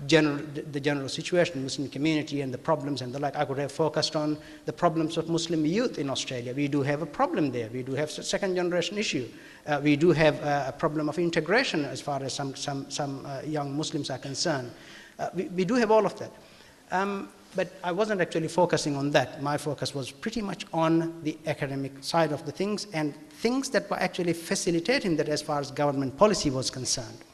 the general situation, Muslim community and the problems and the like. I could have focused on the problems of Muslim youth in Australia. We do have a problem there. We do have a second generation issue. We do have a problem of integration as far as some young Muslims are concerned. We do have all of that. But I wasn't actually focusing on that. My focus was pretty much on the academic side of the things and things that were actually facilitating that as far as government policy was concerned.